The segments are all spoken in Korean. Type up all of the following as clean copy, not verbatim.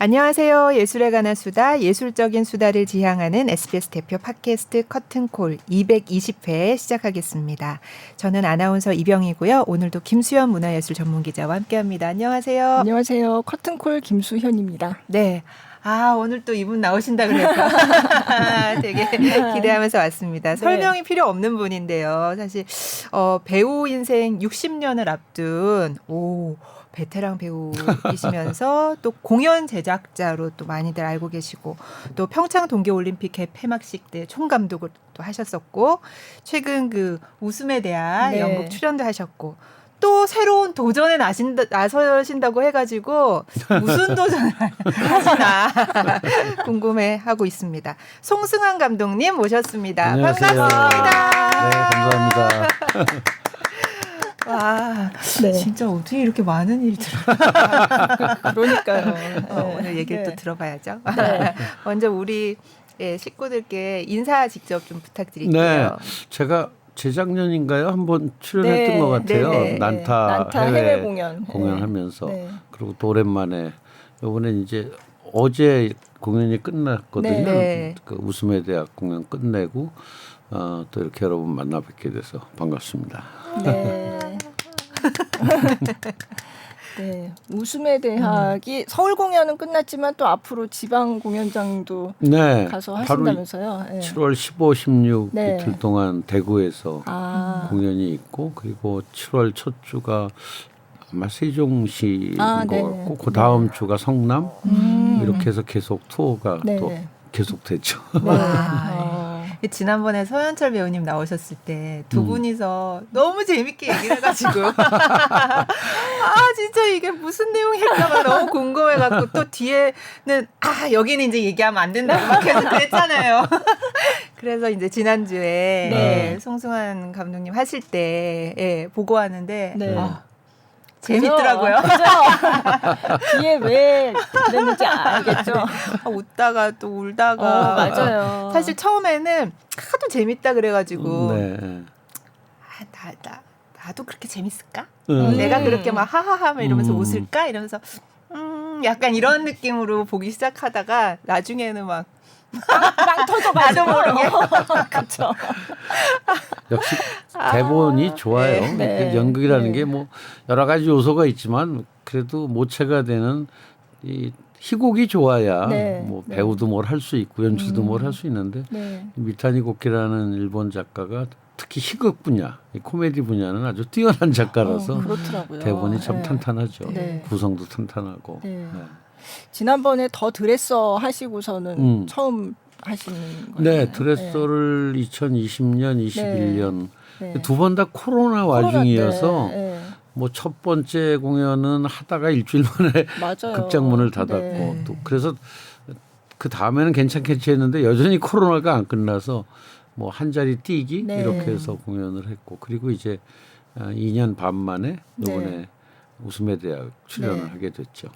안녕하세요. 예술에 관한 수다, 예술적인 수다를 지향하는 SBS 대표 팟캐스트 커튼콜 220회 시작하겠습니다. 저는 아나운서 이병이고요. 오늘도 김수현 문화예술 전문기자와 함께합니다. 안녕하세요. 안녕하세요. 커튼콜 김수현입니다. 네. 오늘 또 이분 나오신다 그래서 되게 기대하면서 왔습니다. 설명이 필요 없는 분인데요. 사실 배우 인생 60년을 앞둔 베테랑 배우이시면서 또 공연 제작자로 또 많이들 알고 계시고 또 평창 동계올림픽 폐막식 때 총감독을 또 하셨었고 최근 그 웃음에 대한 연극 출연도 하셨고 또 새로운 도전에 나서신다고 해가지고 무슨 도전을 하시나 궁금해하고 있습니다. 송승환 감독님 모셨습니다. 안녕하세요. 반갑습니다. 네, 감사합니다. 와, 진짜 어떻게 이렇게 많은 일이 그러니까요. 오늘 얘기를 또 들어봐야죠. 먼저 우리 식구들께 인사 직접 좀 부탁드릴게요. 네, 제가 재작년인가요? 한번 출연했던 것 같아요. 난타 해외 공연하면서 그리고 또 오랜만에 이번에 이제 어제 공연이 끝났거든요. 그 웃음의 대학 공연 끝내고 또 이렇게 여러분 만나 뵙게 돼서 반갑습니다. 네, 웃음의 대학이 서울 공연은 끝났지만 또 앞으로 지방 공연장도 가서 하신다면서요. 7월 15, 16 이틀 동안 대구에서 공연이 있고 그리고 7월 첫 주가 아마 세종시인 것 같고 그 다음 주가 성남 이렇게 해서 계속 투어가 또 계속되죠. 지난번에 서현철 배우님 나오셨을 때 두 분이서 너무 재밌게 얘기를 해가지고 진짜 이게 무슨 내용일까봐 너무 궁금해갖고 또 뒤에는 여기는 이제 얘기하면 안 된다고 막 계속 그랬잖아요. 그래서 이제 지난주에 송승환 감독님 하실 때 보고 왔는데 재밌더라고요. 그죠? 뒤에 왜 그랬는지 알겠죠. 웃다가 또 울다가. 맞아요. 사실 처음에는 하도 재밌다 그래가지고 나도 그렇게 재밌을까? 내가 그렇게 막 하하하 이러면서 웃을까? 이러면서 약간 이런 느낌으로 보기 시작하다가 나중에는 막 빵 터져가지고. 나도 모르게. 그렇죠. 역시 대본이 좋아요. 연극이라는 게 뭐 여러 가지 요소가 있지만 그래도 모체가 되는 이 희곡이 좋아야 뭐 배우도 뭘 할 수 있고 연출도 뭘 할 수 있는데 미타니 고키라는 일본 작가가 특히 희극 분야, 이 코미디 분야는 아주 뛰어난 작가라서 대본이 참 탄탄하죠. 구성도 탄탄하고. 지난번에 더 드레서 하시고서는 처음 하시는 거예요? 네, 드레서를 2020년, 21년 두 번 다 코로나 와중이어서 뭐 첫 번째 공연은 하다가 일주일 만에 극장 문을 닫았고 또 그래서 그 다음에는 괜찮겠지 했는데 여전히 코로나가 안 끝나서 뭐 한 자리 뛰기 이렇게 해서 공연을 했고 그리고 이제 2년 반 만에 이번에 웃음의 대학 출연을 하게 됐죠.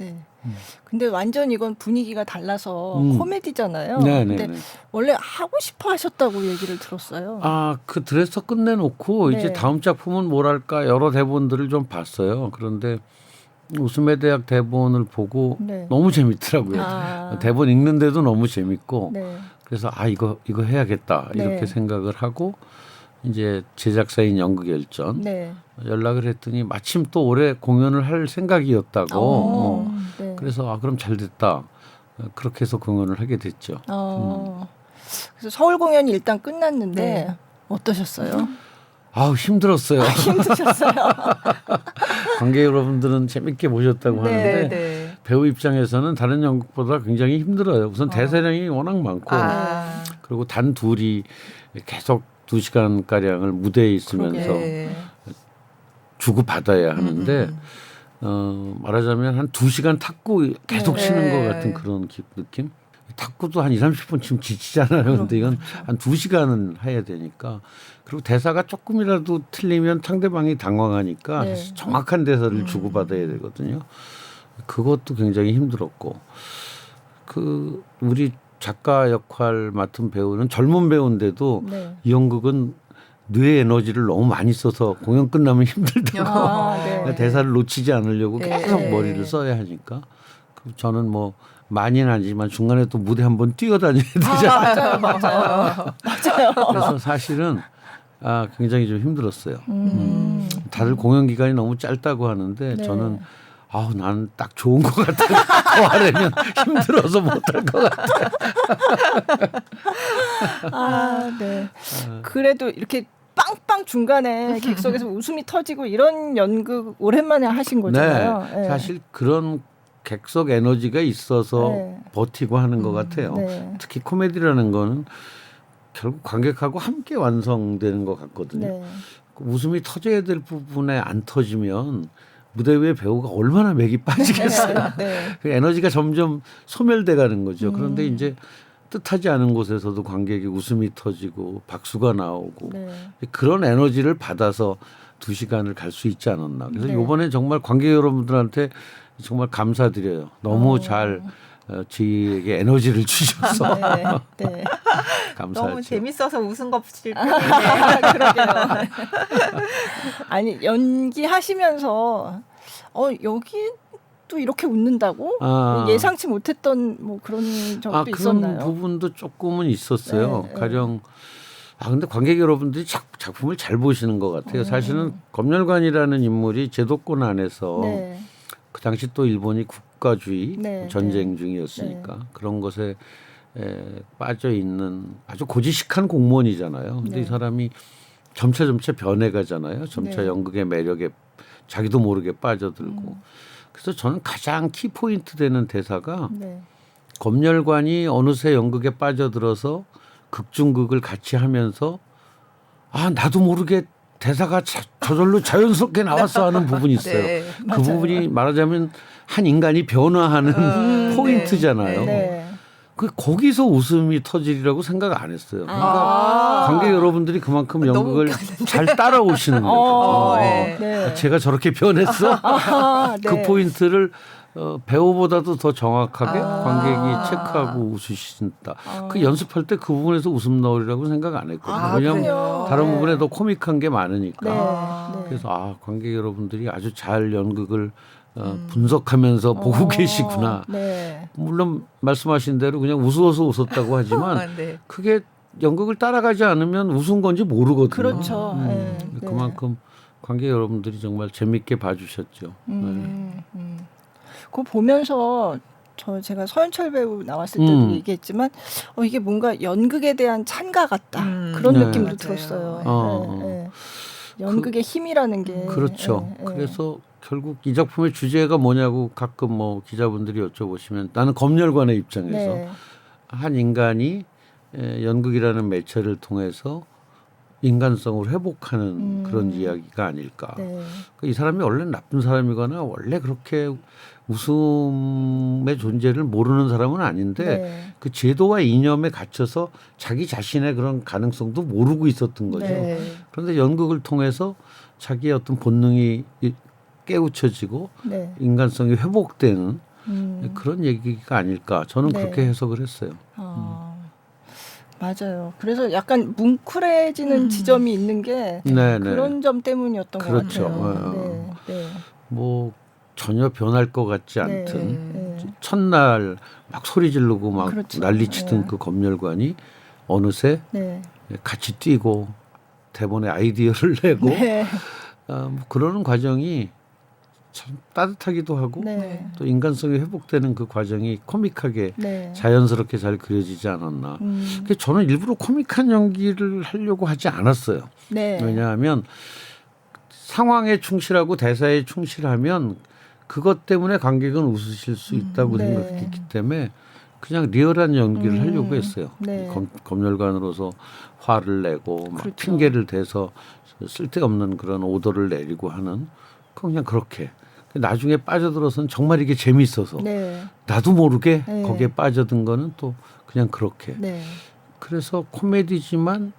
근데 완전 이건 분위기가 달라서 코미디잖아요. 근데 원래 하고 싶어 하셨다고 얘기를 들었어요. 그 드레서 끝내놓고 이제 다음 작품은 뭐랄까 여러 대본들을 좀 봤어요. 그런데 웃음의 대학 대본을 보고 너무 재밌더라고요. 대본 읽는데도 너무 재밌고 그래서 이거 해야겠다 이렇게 생각을 하고 이제 제작사인 연극열전 연락을 했더니 마침 또 올해 공연을 할 생각이었다고. 그래서 그럼 잘 됐다. 그렇게 해서 공연을 하게 됐죠. 그래서 서울 공연이 일단 끝났는데 어떠셨어요? 힘들었어요. 힘드셨어요. 관객 여러분들은 재밌게 보셨다고 하는데 배우 입장에서는 다른 연극보다 굉장히 힘들어요. 우선 대사량이 워낙 많고 그리고 단 둘이 계속 2시간가량을 무대에 있으면서 주고받아야 하는데 말하자면 한 2시간 탁구 계속 쉬는 것 같은 그런 느낌? 탁구도 한 20-30분 지금 지치잖아요. 그런데 이건 한 2시간은 해야 되니까 그리고 대사가 조금이라도 틀리면 상대방이 당황하니까 정확한 대사를 주고받아야 되거든요. 그것도 굉장히 힘들었고 우리 작가 역할 맡은 배우는 젊은 배우인데도 이 연극은 뇌 에너지를 너무 많이 써서 공연 끝나면 힘들다고 대사를 놓치지 않으려고 계속 머리를 써야 하니까 저는 뭐 많이는 아니지만 중간에 또 무대 한번 뛰어다녀야 되잖아요. 맞아요. 그래서 사실은 굉장히 좀 힘들었어요. 다들 공연 기간이 너무 짧다고 하는데 네. 저는 나는 딱 좋은 것 같아요. 더 하려면 힘들어서 못할 것 같아요. 네. 그래도 이렇게 빵빵 중간에 객석에서 웃음이 터지고 이런 연극 오랜만에 하신 거잖아요. 네. 사실 그런 객석 에너지가 있어서 네. 버티고 하는 것 같아요. 네. 특히 코미디라는 거는 결국 관객하고 함께 완성되는 것 같거든요. 네. 웃음이 터져야 될 부분에 안 터지면 무대 위에 배우가 얼마나 맥이 빠지겠어요. 네. 그 에너지가 점점 소멸돼 가는 거죠. 그런데 이제 뜻하지 않은 곳에서도 관객이 웃음이 터지고 박수가 나오고 네. 그런 에너지를 받아서 2시간을 갈 수 있지 않았나. 그래서 네. 이번에 정말 관객 여러분들한테 정말 감사드려요. 너무 잘 저희에게 에너지를 주셔서 네. 감사하죠. 너무 재밌어서 웃은 것일 뿐이네. 그러게요. 아니 연기하시면서 여기 또 이렇게 웃는다고 예상치 못했던 뭐 그런 적도 있었나요? 그런 부분도 조금은 있었어요. 네, 가령 근데 관객 여러분들이 작품을 잘 보시는 것 같아요. 사실은 검열관이라는 인물이 제도권 안에서 네. 그 당시 또 일본이 국가주의 네, 전쟁 중이었으니까 그런 것에 빠져 있는 아주 고지식한 공무원이잖아요. 근데 이 사람이 점차 변해가잖아요. 점차 연극의 매력에 자기도 모르게 빠져들고. 그래서 저는 가장 키포인트 되는 대사가 검열관이 어느새 연극에 빠져들어서 극중극을 같이 하면서 나도 모르게 대사가 저절로 자연스럽게 나왔어 하는 부분이 있어요. 네, 그 부분이 말하자면 한 인간이 변화하는 포인트잖아요. 네. 거기서 웃음이 터지리라고 생각 안 했어요. 그러니까 관객 여러분들이 그만큼 연극을 잘 따라오시는 거예요. 네. 제가 저렇게 변했어? 그 포인트를 배우보다도 더 정확하게 관객이 체크하고 웃으신다. 그 연습할 때 그 부분에서 웃음 나오리라고 생각 안 했거든요. 왜냐하면 다른 부분에 더 코믹한 게 많으니까. 그래서 관객 여러분들이 아주 잘 연극을 분석하면서 보고 계시구나. 물론 말씀하신 대로 그냥 웃어서 웃었다고 하지만 그게 연극을 따라가지 않으면 웃은 건지 모르거든요. 그렇죠. 그만큼 관객 여러분들이 정말 재밌게 봐주셨죠. 그거 보면서 제가 서현철 배우 나왔을 때도 얘기했지만 이게 뭔가 연극에 대한 찬가 같다. 그런 느낌도 맞아요. 들었어요. 연극의 힘이라는 게. 그렇죠. 그래서 결국 이 작품의 주제가 뭐냐고 가끔 뭐 기자분들이 여쭤보시면 나는 검열관의 입장에서 한 인간이 연극이라는 매체를 통해서 인간성을 회복하는 그런 이야기가 아닐까. 이 사람이 원래 나쁜 사람이거나 원래 그렇게 웃음의 존재를 모르는 사람은 아닌데 그 제도와 이념에 갇혀서 자기 자신의 그런 가능성도 모르고 있었던 거죠. 그런데 연극을 통해서 자기의 어떤 본능이 깨우쳐지고 인간성이 회복되는 그런 얘기가 아닐까. 저는 그렇게 해석을 했어요. 맞아요. 그래서 약간 뭉클해지는 지점이 있는 게 그런 점 때문이었던 것 같아요. 뭐 전혀 변할 것 같지 않던 첫날 막 소리 지르고 막 난리치던 그 검열관이 어느새 같이 뛰고 대본에 아이디어를 내고 뭐 그러는 과정이 참 따뜻하기도 하고 또 인간성이 회복되는 그 과정이 코믹하게 자연스럽게 잘 그려지지 않았나. 저는 일부러 코믹한 연기를 하려고 하지 않았어요. 왜냐하면 상황에 충실하고 대사에 충실하면 그것 때문에 관객은 웃으실 수 있다고 생각했기 때문에 그냥 리얼한 연기를 하려고 했어요. 검열관으로서 화를 내고 막 핑계를 대서 쓸데없는 그런 오더를 내리고 하는 그냥 그렇게. 나중에 빠져들어서는 정말 이게 재미있어서 나도 모르게 거기에 빠져든 거는 또 그냥 그렇게. 그래서 코미디지만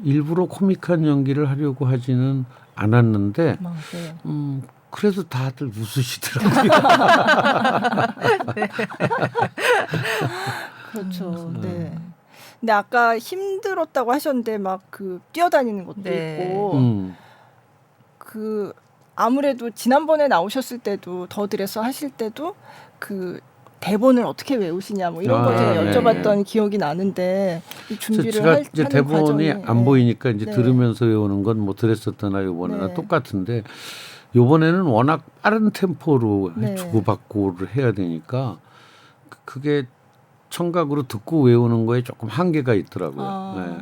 일부러 코믹한 연기를 하려고 하지는 않았는데 그래도 다들 웃으시더라고요. 그렇죠. 근데 아까 힘들었다고 하셨는데 막 그 뛰어다니는 것도 있고 아무래도 지난번에 나오셨을 때도 더 드레서 하실 때도 그 대본을 어떻게 외우시냐 뭐 이런 거 제가 여쭤봤던 기억이 나는데 이 준비를 제가 이제 하는 대본이 과정이, 안 보이니까 이제 네. 들으면서 외우는 건 뭐 드레스터나 요번에나 네. 똑같은데 요번에는 워낙 빠른 템포로 네. 주고받고를 해야 되니까 그게 청각으로 듣고 외우는 거에 조금 한계가 있더라고요. 네.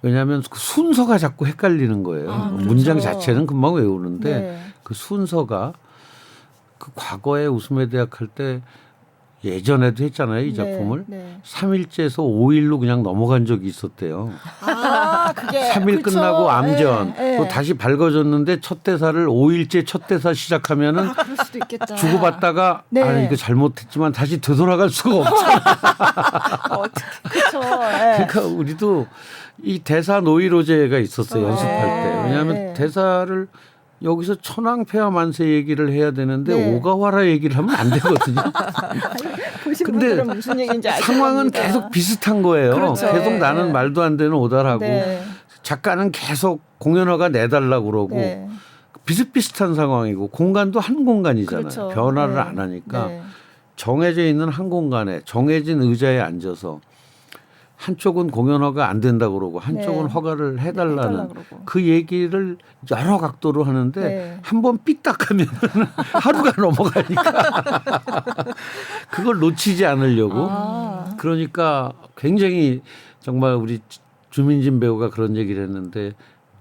왜냐하면 그 순서가 자꾸 헷갈리는 거예요. 그렇죠. 문장 자체는 금방 외우는데 네. 그 순서가 그 과거에 웃음의 대학 할 때 예전에도 했잖아요. 이 작품을. 네. 3일째에서 5일로 그냥 넘어간 적이 있었대요. 그게 3일 그쵸. 끝나고 암전. 네. 또 다시 밝아졌는데 첫 대사를 5일째 첫 대사 시작하면은 그럴 수도 있겠다. 주고받다가 네. 아 이거 잘못했지만 다시 되돌아갈 수가 없잖아. 그렇죠. 그러니까 우리도 이 대사 노이로제가 있었어요. 연습할 때. 네. 왜냐하면 네. 대사를 여기서 천황폐하만세 얘기를 해야 되는데 네. 오가와라 얘기를 하면 안 되거든요. 보신 근데 분들은 무슨 얘기인지 아실 상황은 겁니다. 계속 비슷한 거예요. 그렇죠. 계속 네. 나는 말도 안 되는 오달하고 네. 작가는 계속 공연화가 내달라고 그러고 네. 비슷비슷한 상황이고 공간도 한 공간이잖아요. 그렇죠. 변화를 네. 안 하니까 네. 정해져 있는 한 공간에 정해진 의자에 앉아서 한쪽은 공연화가 안 된다고 그러고 한쪽은 네. 허가를 해달라는 해달라고 그러고. 그 얘기를 여러 각도로 하는데 네. 한 번 삐딱하면 하루가 넘어가니까 그걸 놓치지 않으려고 그러니까 굉장히 정말 우리 주민진 배우가 그런 얘기를 했는데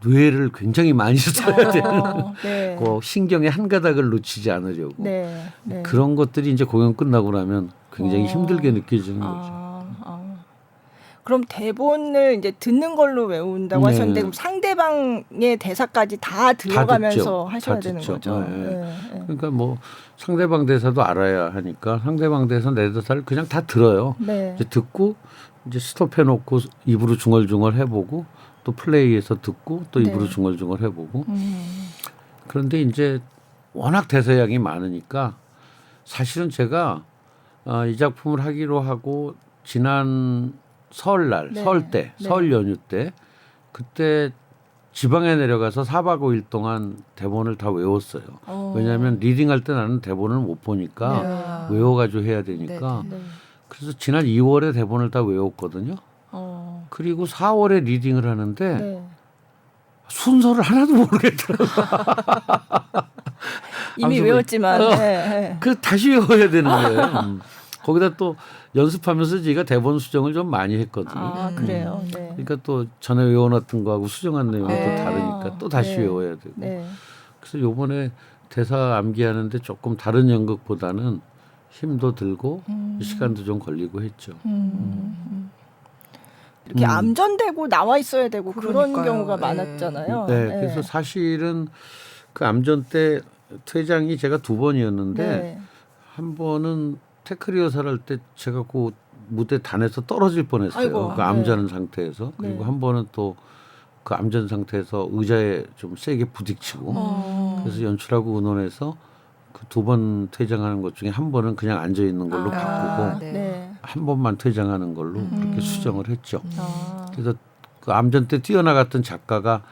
뇌를 굉장히 많이 써야 되는 네. 그 신경의 한 가닥을 놓치지 않으려고 네. 네. 그런 것들이 이제 공연 끝나고 나면 굉장히 힘들게 느껴지는 거죠. 그럼 대본을 이제 듣는 걸로 외운다고 네. 하셨는데 그럼 상대방의 대사까지 다 들어가면서 듣죠. 하셔야 다 되는 듣죠. 거죠. 네. 네. 그러니까 뭐 상대방 대사도 알아야 하니까 상대방 대사 내 대사를 그냥 다 들어요. 네. 이제 듣고 이제 스톱해놓고 입으로 중얼중얼 해보고 또 플레이해서 듣고 또 입으로 네. 중얼중얼 해보고 그런데 이제 워낙 대사량이 많으니까 사실은 제가 이 작품을 하기로 하고 지난 설날, 네. 설 때, 네. 설 연휴 때 그때 지방에 내려가서 4박 5일 동안 대본을 다 외웠어요. 왜냐하면 리딩할 때 나는 대본을 못 보니까 외워가지고 해야 되니까. 네. 그래서 지난 2월에 대본을 다 외웠거든요. 그리고 4월에 리딩을 하는데 네. 순서를 하나도 모르겠더라고요. 이미 아무튼 외웠지만 네. 네. 그 다시 외워야 되는 거예요. 거기다 또 연습하면서 제가 대본 수정을 좀 많이 했거든요. 그래요. 네. 그러니까 또 전에 외워놨던 거하고 수정한 내용이 네. 또 다르니까 또 다시 네. 외워야 되고. 네. 그래서 요번에 대사 암기하는데 조금 다른 연극보다는 힘도 들고 시간도 좀 걸리고 했죠. 이렇게 암전되고 나와 있어야 되고 그런 그러니까요. 경우가 네. 많았잖아요. 네, 그래서 사실은 그 암전 때 퇴장이 제가 2번이었는데 네. 한 번은 테크 리허설 할 때 제가 그 무대 단에서 떨어질 뻔했어요. 아이고, 그 암전 상태에서. 그리고 네. 한 번은 또 그 암전 상태에서 의자에 좀 세게 부딪히고 그래서 연출하고 의논해서 그 2번 퇴장하는 것 중에 한 번은 그냥 앉아 있는 걸로 바꾸고 네. 네. 한 번만 퇴장하는 걸로 그렇게 수정을 했죠. 아. 그래서 그 암전 때 뛰어나갔던 작가가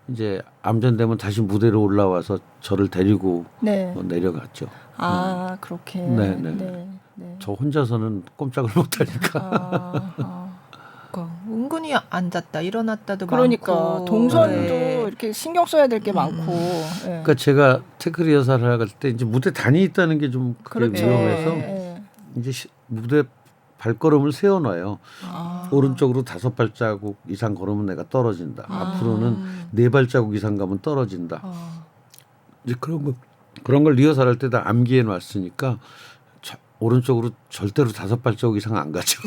이제 암전되면 다시 무대로 올라와서 저를 데리고 네. 내려갔죠. 아, 그렇게. 네, 네. 네. 네. 저 혼자서는 꼼짝을 못하니까. 그러니까 은근히 앉았다 일어났다도 그러니까 많고. 동선도 네. 이렇게 신경 써야 될 게 많고. 네. 그러니까 제가 테크 리허설을 할 때 이제 무대 단이 있다는 게 좀 그렇죠. 위험해서 네. 이제 무대 발걸음을 세워놔요. 오른쪽으로 5발자국 이상 걸으면 내가 떨어진다. 앞으로는 4발자국 이상 가면 떨어진다. 이제 그런 걸 리허설할 때 다 암기해 놨으니까 오른쪽으로 절대로 5발자국 이상 안 가죠.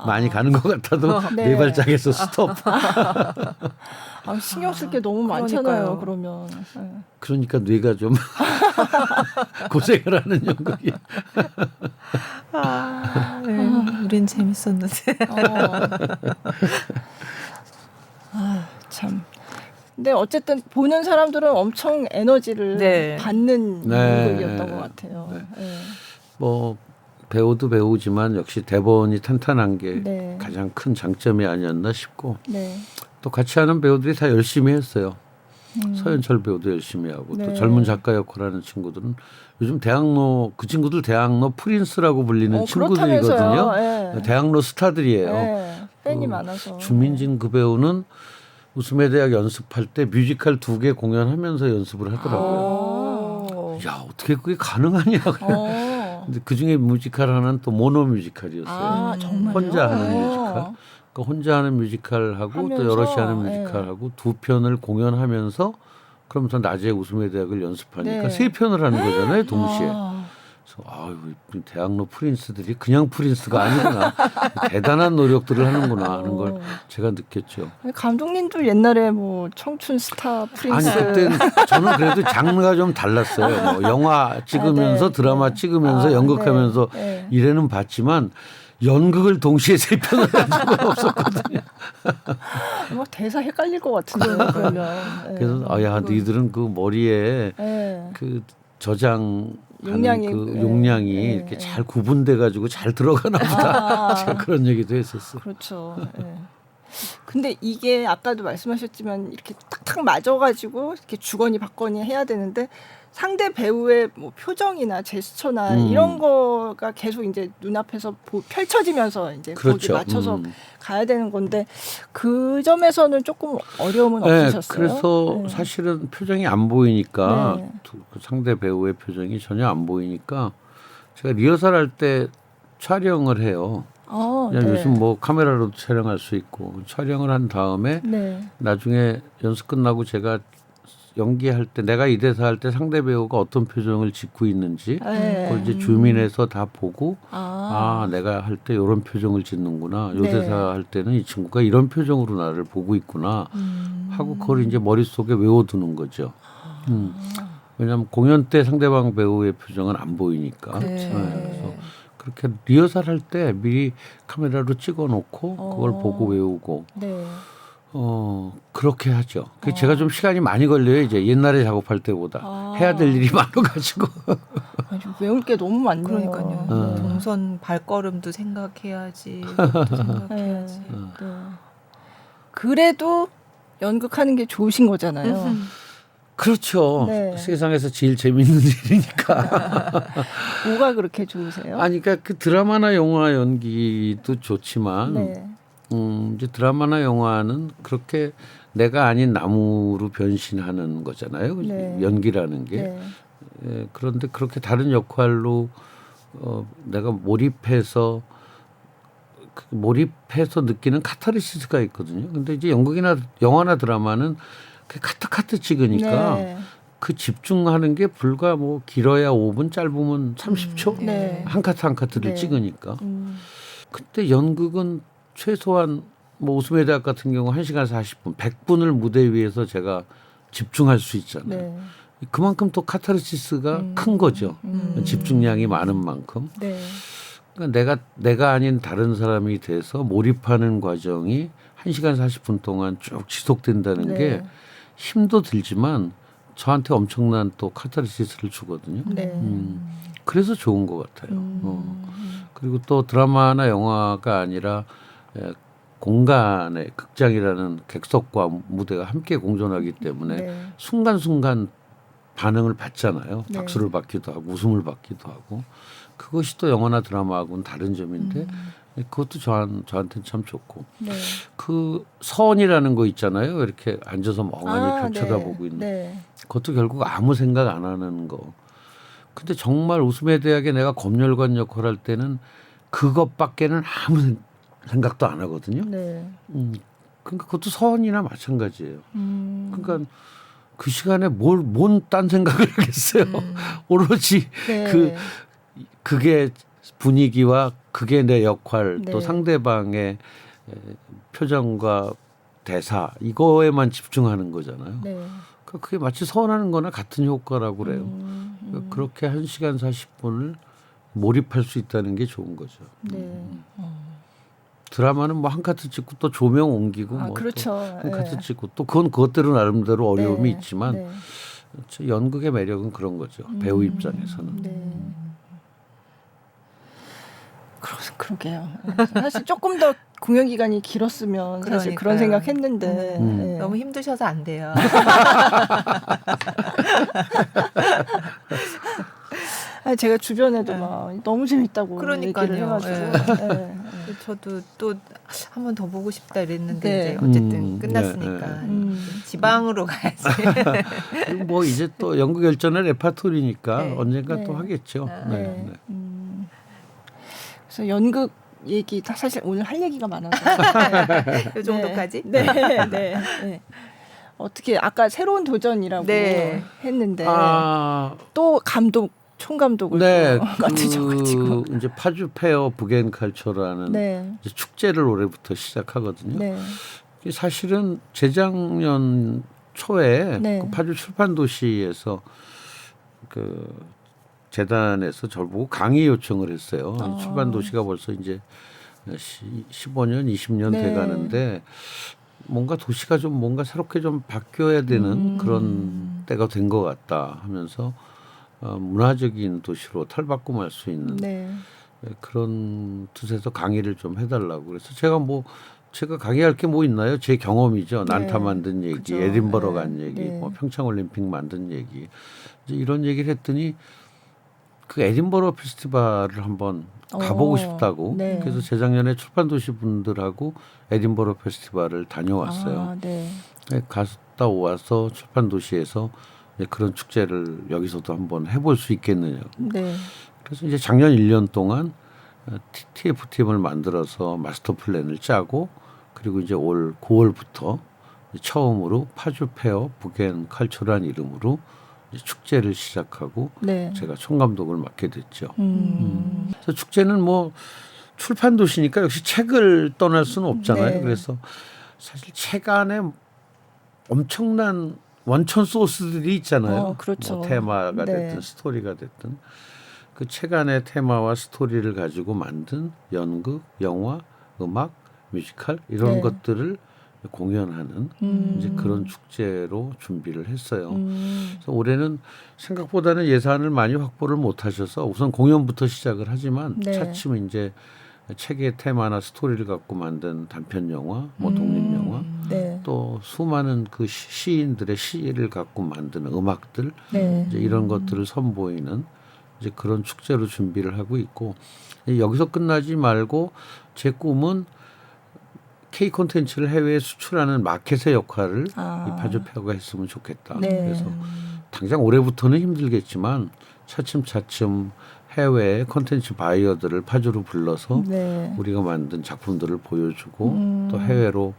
많이 가는 것 같아도 네. 4발짝에서 스톱. 신경 쓸 게 너무 많잖아요. 그러면. 네. 그러니까 뇌가 좀 고생을 하는 연극이. 우린 재밌었는데. 참. 근데 어쨌든 보는 사람들은 엄청 에너지를 네. 받는 네. 연극이었던 것 같아요. 네. 네. 뭐 배우도 배우지만 역시 대본이 탄탄한 게 네. 가장 큰 장점이 아니었나 싶고 네. 또 같이 하는 배우들이 다 열심히 했어요. 서현철 배우도 열심히 하고 네. 또 젊은 작가 역할하는 친구들은 요즘 대학로 그 친구들 대학로 프린스라고 불리는 친구들이거든요. 그렇다면서요. 네. 대학로 스타들이에요. 네. 팬이 많아서. 주민진 그 배우는 웃음의 대학 연습할 때 뮤지컬 2개 공연하면서 연습을 하더라고요. 야 어떻게 그게 가능하냐. 근데 그 중에 뮤지컬 하나는 또 모노 뮤지컬이었어요. 정말요? 혼자 하는 뮤지컬. 그러니까 혼자 하는 뮤지컬하고 또 여럿이 하는 뮤지컬하고 두 편을 공연하면서 그러면서 낮에 웃음의 대학을 연습하니까 세 편을 하는 거잖아요, 동시에. 그래서 아유, 대학로 프린스들이 그냥 프린스가 아니구나. 대단한 노력들을 하는구나 하는 걸 제가 느꼈죠. 감독님도 옛날에 뭐 청춘 스타 프린스. 아니 그때 저는 그래도 장르가 좀 달랐어요. 뭐 영화 찍으면서 드라마 찍으면서 연극하면서 이래는 봤지만 연극을 동시에 세 편을 한 적은 없었거든요. 막 대사 헷갈릴 것 같은데 그러면. 그래서 아야 너희들은 그 머리에 그 저장 용량이 이렇게 잘 구분돼 가지고 잘 들어가나 보다. 제가 그런 얘기도 했었어요. 그렇죠. 근데 이게 아까도 말씀하셨지만 이렇게 탁탁 맞아가지고 이렇게 주거니 받거니 해야 되는데 상대 배우의 뭐 표정이나 제스처나 이런 거가 계속 이제 눈앞에서 펼쳐지면서 이제 그렇죠. 거기 맞춰서 가야 되는 건데 그 점에서는 조금 어려움은 없으셨어요? 그래서 사실은 표정이 안 보이니까 상대 배우의 표정이 전혀 안 보이니까 제가 리허설할 때 촬영을 해요. 요즘 뭐 카메라로도 촬영할 수 있고 촬영을 한 다음에 나중에 연습 끝나고 제가 연기할 때 내가 이 대사 할 때 상대 배우가 어떤 표정을 짓고 있는지 그걸 이제 줌인해서 다 보고 내가 할 때 이런 표정을 짓는구나. 요 대사 할 때는 이 친구가 이런 표정으로 나를 보고 있구나 하고 그걸 이제 머릿속에 외워두는 거죠. 왜냐하면 공연 때 상대방 배우의 표정은 안 보이니까. 그래서 그렇게 리허설할 때 미리 카메라로 찍어놓고 그걸 보고 외우고 그렇게 하죠. 제가 좀 시간이 많이 걸려요. 이제 옛날에 작업할 때보다 해야 될 일이 많아가지고 외울 게 너무 많네요. 그러니까요. 동선 발걸음도 생각해야지. 그것도 생각해야지. 그래도 연극하는 게 좋으신 거잖아요. 그렇죠. 세상에서 제일 재밌는 일이니까. 뭐가 그렇게 좋으세요? 아니, 그러니까 그 드라마나 영화 연기도 좋지만, 이제 드라마나 영화는 그렇게 내가 아닌 나무로 변신하는 거잖아요. 연기라는 게. 그런데 그렇게 다른 역할로 내가 몰입해서 느끼는 카타르시스가 있거든요. 근데 이제 연극이나 영화나 드라마는 카트 찍으니까 그 집중하는 게 불과 뭐 길어야 5분 짧으면 30초 한 카트 한 카트를 찍으니까. 그때 연극은 최소한 뭐 웃음의 대학 같은 경우 1시간 40분 100분을 무대 위에서 제가 집중할 수 있잖아요. 그만큼 또 카타르시스가 큰 거죠. 집중량이 많은 만큼. 그러니까 내가 아닌 다른 사람이 돼서 몰입하는 과정이 1시간 40분 동안 쭉 지속된다는 게 힘도 들지만 저한테 엄청난 또 카타르시스를 주거든요. 그래서 좋은 것 같아요. 그리고 또 드라마나 영화가 아니라 공간의 극장이라는 객석과 무대가 함께 공존하기 때문에 순간순간 반응을 받잖아요. 박수를 받기도 하고 웃음을 받기도 하고 그것이 또 영화나 드라마하고는 다른 점인데 그것도 저한테는 참 좋고 그 서원이라는 거 있잖아요. 이렇게 앉아서 멍하니 쳐다보고 있는 그것도 결국 아무 생각 안 하는 거. 근데 정말 웃음의 대학에 내가 검열관 역할 할 때는 그것밖에는 아무 생각도 안 하거든요. 그러니까 그것도 서원이나 마찬가지예요. 그러니까 그 시간에 뭔 딴 생각을 하겠어요. 오로지 그게 분위기와 그게 내 역할 또 상대방의 표정과 대사 이거에만 집중하는 거잖아요. 그러니까 그게 마치 서원하는 거나 같은 효과라고 그래요. 그러니까 그렇게 1시간 40분을 몰입할 수 있다는 게 좋은 거죠. 드라마는 뭐 한 카트 찍고 또 조명 옮기고 뭐 그렇죠. 한 카트 찍고 또 그건 그것대로 나름대로 어려움이 있지만 연극의 매력은 그런 거죠. 배우 입장에서는. 그러게요. 사실 조금 더 공연 기간이 길었으면 사실 그런 그러니까요. 생각했는데 네. 너무 힘드셔서 안 돼요. 아니, 제가 주변에도 막 너무 재밌다고 그러니까요. 얘기를 해가지고 네. 저도 또 한 번 더 보고 싶다 이랬는데 네. 이제 어쨌든 끝났으니까 지방으로 가야지. 그리고 뭐 이제 또 연극 열전의 레파토리니까 네. 언젠가 네. 또 하겠죠. 네. 그래서 연극 얘기 다 사실 오늘 할 얘기가 많아서 이 정도까지? 네. 네. 어떻게 아까 새로운 도전이라고 네. 했는데 아, 또 총감독을 네, 또 맡으셔가지고 이제 파주 페어 북앤컬처라는 네. 이제 축제를 올해부터 시작하거든요. 네. 사실은 재작년 초에 네. 그 파주 출판도시에서 그 재단에서 저를 보고 강의 요청을 했어요. 이 출판도시가 벌써 이제 15년, 20년 네. 돼가는데 뭔가 도시가 좀 뭔가 새롭게 좀 바뀌어야 되는 그런 때가 된 것 같다 하면서 문화적인 도시로 탈바꿈할 수 있는 네. 그런 뜻에서 강의를 좀 해달라고 그래서 제가 강의할 게 뭐 있나요? 제 경험이죠. 네. 난타 만든 얘기, 그죠. 에딘버러 네. 간 얘기, 네. 뭐 평창올림픽 만든 얘기 이제 이런 얘기를 했더니 그 에딘버러 페스티벌을 한번 가보고 싶다고 네. 그래서 재작년에 출판도시 분들하고 에딘버러 페스티벌을 다녀왔어요. 아, 네. 갔다 와서 출판도시에서 그런 축제를 여기서도 한번 해볼 수 있겠느냐. 네. 그래서 이제 작년 1년 동안 TF팀을 만들어서 마스터 플랜을 짜고 그리고 이제 올 9월부터 처음으로 파주 페어 북앤컬처라는 이름으로 이제 축제를 시작하고 네. 제가 총감독을 맡게 됐죠. 그래서 축제는 뭐 출판 도시니까 역시 책을 떠날 수는 없잖아요. 네. 그래서 사실 책 안에 엄청난 원천 소스들이 있잖아요. 그렇죠. 뭐 테마가 네. 됐든 스토리가 됐든 그 책 안의 테마와 스토리를 가지고 만든 연극, 영화, 음악, 뮤지컬 이런 네. 것들을 공연하는 이제 그런 축제로 준비를 했어요. 그래서 올해는 생각보다는 예산을 많이 확보를 못 하셔서 우선 공연부터 시작을 하지만 네. 차츰 이제 책의 테마나 스토리를 갖고 만든 단편 영화, 뭐 독립 영화, 네. 또 수많은 그 시인들의 시를 갖고 만든 음악들 네. 이제 이런 것들을 선보이는 이제 그런 축제로 준비를 하고 있고 여기서 끝나지 말고 제 꿈은 K 콘텐츠를 해외에 수출하는 마켓의 역할을 이 파주 페어가 했으면 좋겠다. 네. 그래서 당장 올해부터는 힘들겠지만 차츰차츰 해외 콘텐츠 바이어들을 파주로 불러서 네. 우리가 만든 작품들을 보여주고 또 해외로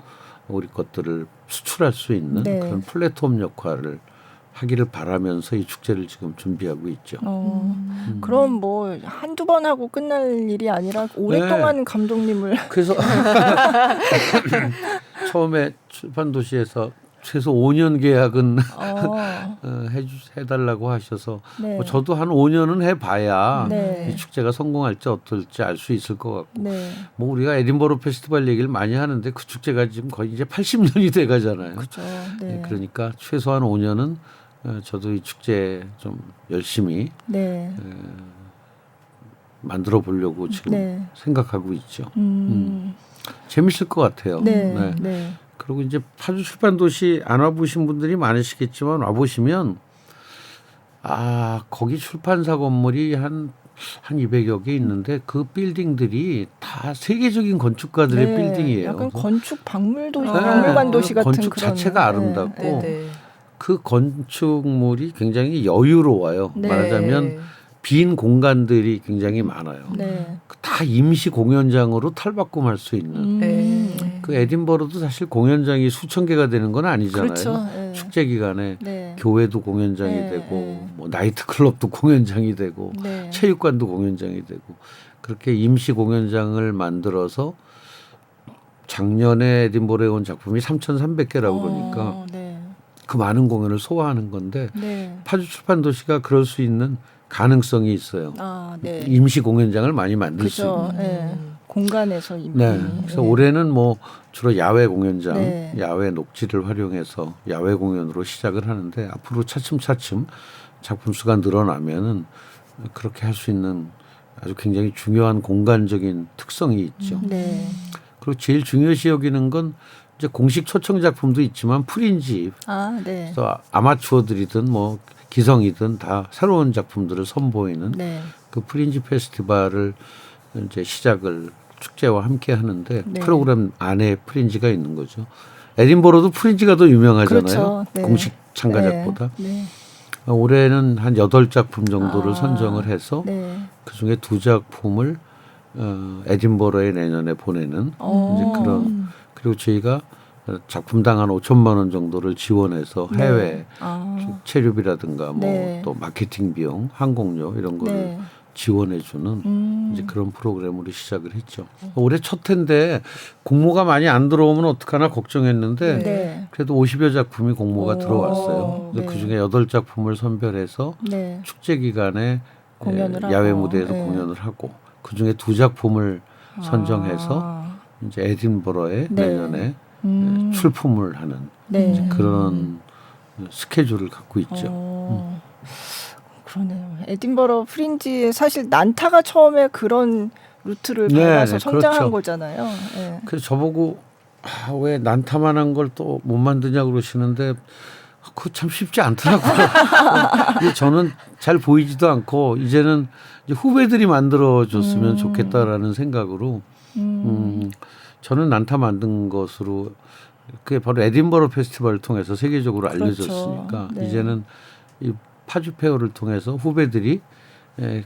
우리 것들을 수출할 수 있는 네. 그런 플랫폼 역할을 하기를 바라면서 이 축제를 지금 준비하고 있죠. 그럼 뭐 한두 번 하고 끝날 일이 아니라 오랫동안 감독님을 그래서 처음에 출판도시에서 최소 5년 계약은 해달라고 하셔서 네. 뭐 저도 한 5년은 해봐야 네. 이 축제가 성공할지 어떨지 알 수 있을 것 같고 네. 뭐 우리가 에딘버러 페스티벌 얘기를 많이 하는데 그 축제가 지금 거의 이제 80년이 돼가잖아요. 그렇죠. 네. 그러니까 최소한 5년은 저도 이 축제 좀 열심히 네. 만들어 보려고 지금 네. 생각하고 있죠. 재밌을 것 같아요. 네. 네. 네. 그리고 이제 파주 출판도시 안 와보신 분들이 많으시겠지만 와보시면 거기 출판사 건물이 한 200여 개 있는데 그 빌딩들이 다 세계적인 건축가들의 네. 빌딩이에요. 약간 건축 박물관 네. 도시 같은 건축 그런 자체가 아름답고 네. 네. 그 건축물이 굉장히 여유로워요. 네. 말하자면 빈 공간들이 굉장히 많아요. 네. 다 임시 공연장으로 탈바꿈할 수 있는. 네. 그 에딘버러도 사실 공연장이 수천 개가 되는 건 아니잖아요. 그렇죠. 네. 축제 기간에 네. 교회도 공연장이 네. 되고 뭐 나이트클럽도 공연장이 되고 네. 체육관도 공연장이 되고 그렇게 임시 공연장을 만들어서 작년에 에딘버러에 온 작품이 3,300개라고 그러니까 네. 그 많은 공연을 소화하는 건데 네. 파주 출판도시가 그럴 수 있는 가능성이 있어요. 네. 임시 공연장을 많이 만들 수 있는. 그렇죠. 네. 공간에서 이미. 네. 그래서 올해는 뭐 주로 야외 공연장, 네. 야외 녹지를 활용해서 야외 공연으로 시작을 하는데 앞으로 차츰차츰 작품 수가 늘어나면은 그렇게 할 수 있는 아주 굉장히 중요한 공간적인 특성이 있죠. 네. 그리고 제일 중요시 여기는 건 이제 공식 초청 작품도 있지만 프린지, 네. 또 아마추어들이든 뭐 기성이든 다 새로운 작품들을 선보이는 네. 그 프린지 페스티벌을 이제 시작을 축제와 함께 하는데 네. 프로그램 안에 프린지가 있는 거죠. 에딘버러도 프린지가 더 유명하잖아요. 그렇죠. 네. 공식 참가작보다. 네. 올해는 한 8작품 정도를 선정을 해서 네. 그중에 2작품을 에딘버러에 내년에 보내는 이제 그런, 그리고 저희가 작품당 한 5천만 원 정도를 지원해서 해외 체류비라든가 뭐 또 마케팅 비용, 항공료 이런 거를 지원해주는 이제 그런 프로그램으로 시작을 했죠. 올해 첫 해인데 공모가 많이 안 들어오면 어떡하나 걱정했는데 그래도 50여 작품이 공모가 들어왔어요. 네. 그중에 8작품을 선별해서 축제 기간에 공연을 야외 하고. 무대에서 네. 공연을 하고 그중에 2작품을 선정해서 이제 에딘버러에 내년에 출품을 하는 이제 그런 스케줄을 갖고 있죠. 그러네요. 에딘버러 프린지 사실 난타가 처음에 그런 루트를 네, 밟아서 네, 성장한 그렇죠. 거잖아요. 네. 그래서 저보고 왜 난타만한 걸 또 못 만드냐 그러시는데 그거 참 쉽지 않더라고요. 근데 저는 잘 보이지도 않고 이제는 이제 후배들이 만들어줬으면 좋겠다라는 생각으로 저는 난타 만든 것으로 그게 바로 에딘버러 페스티벌을 통해서 세계적으로 알려졌으니까 그렇죠. 네. 이제는 이 파주 페어를 통해서 후배들이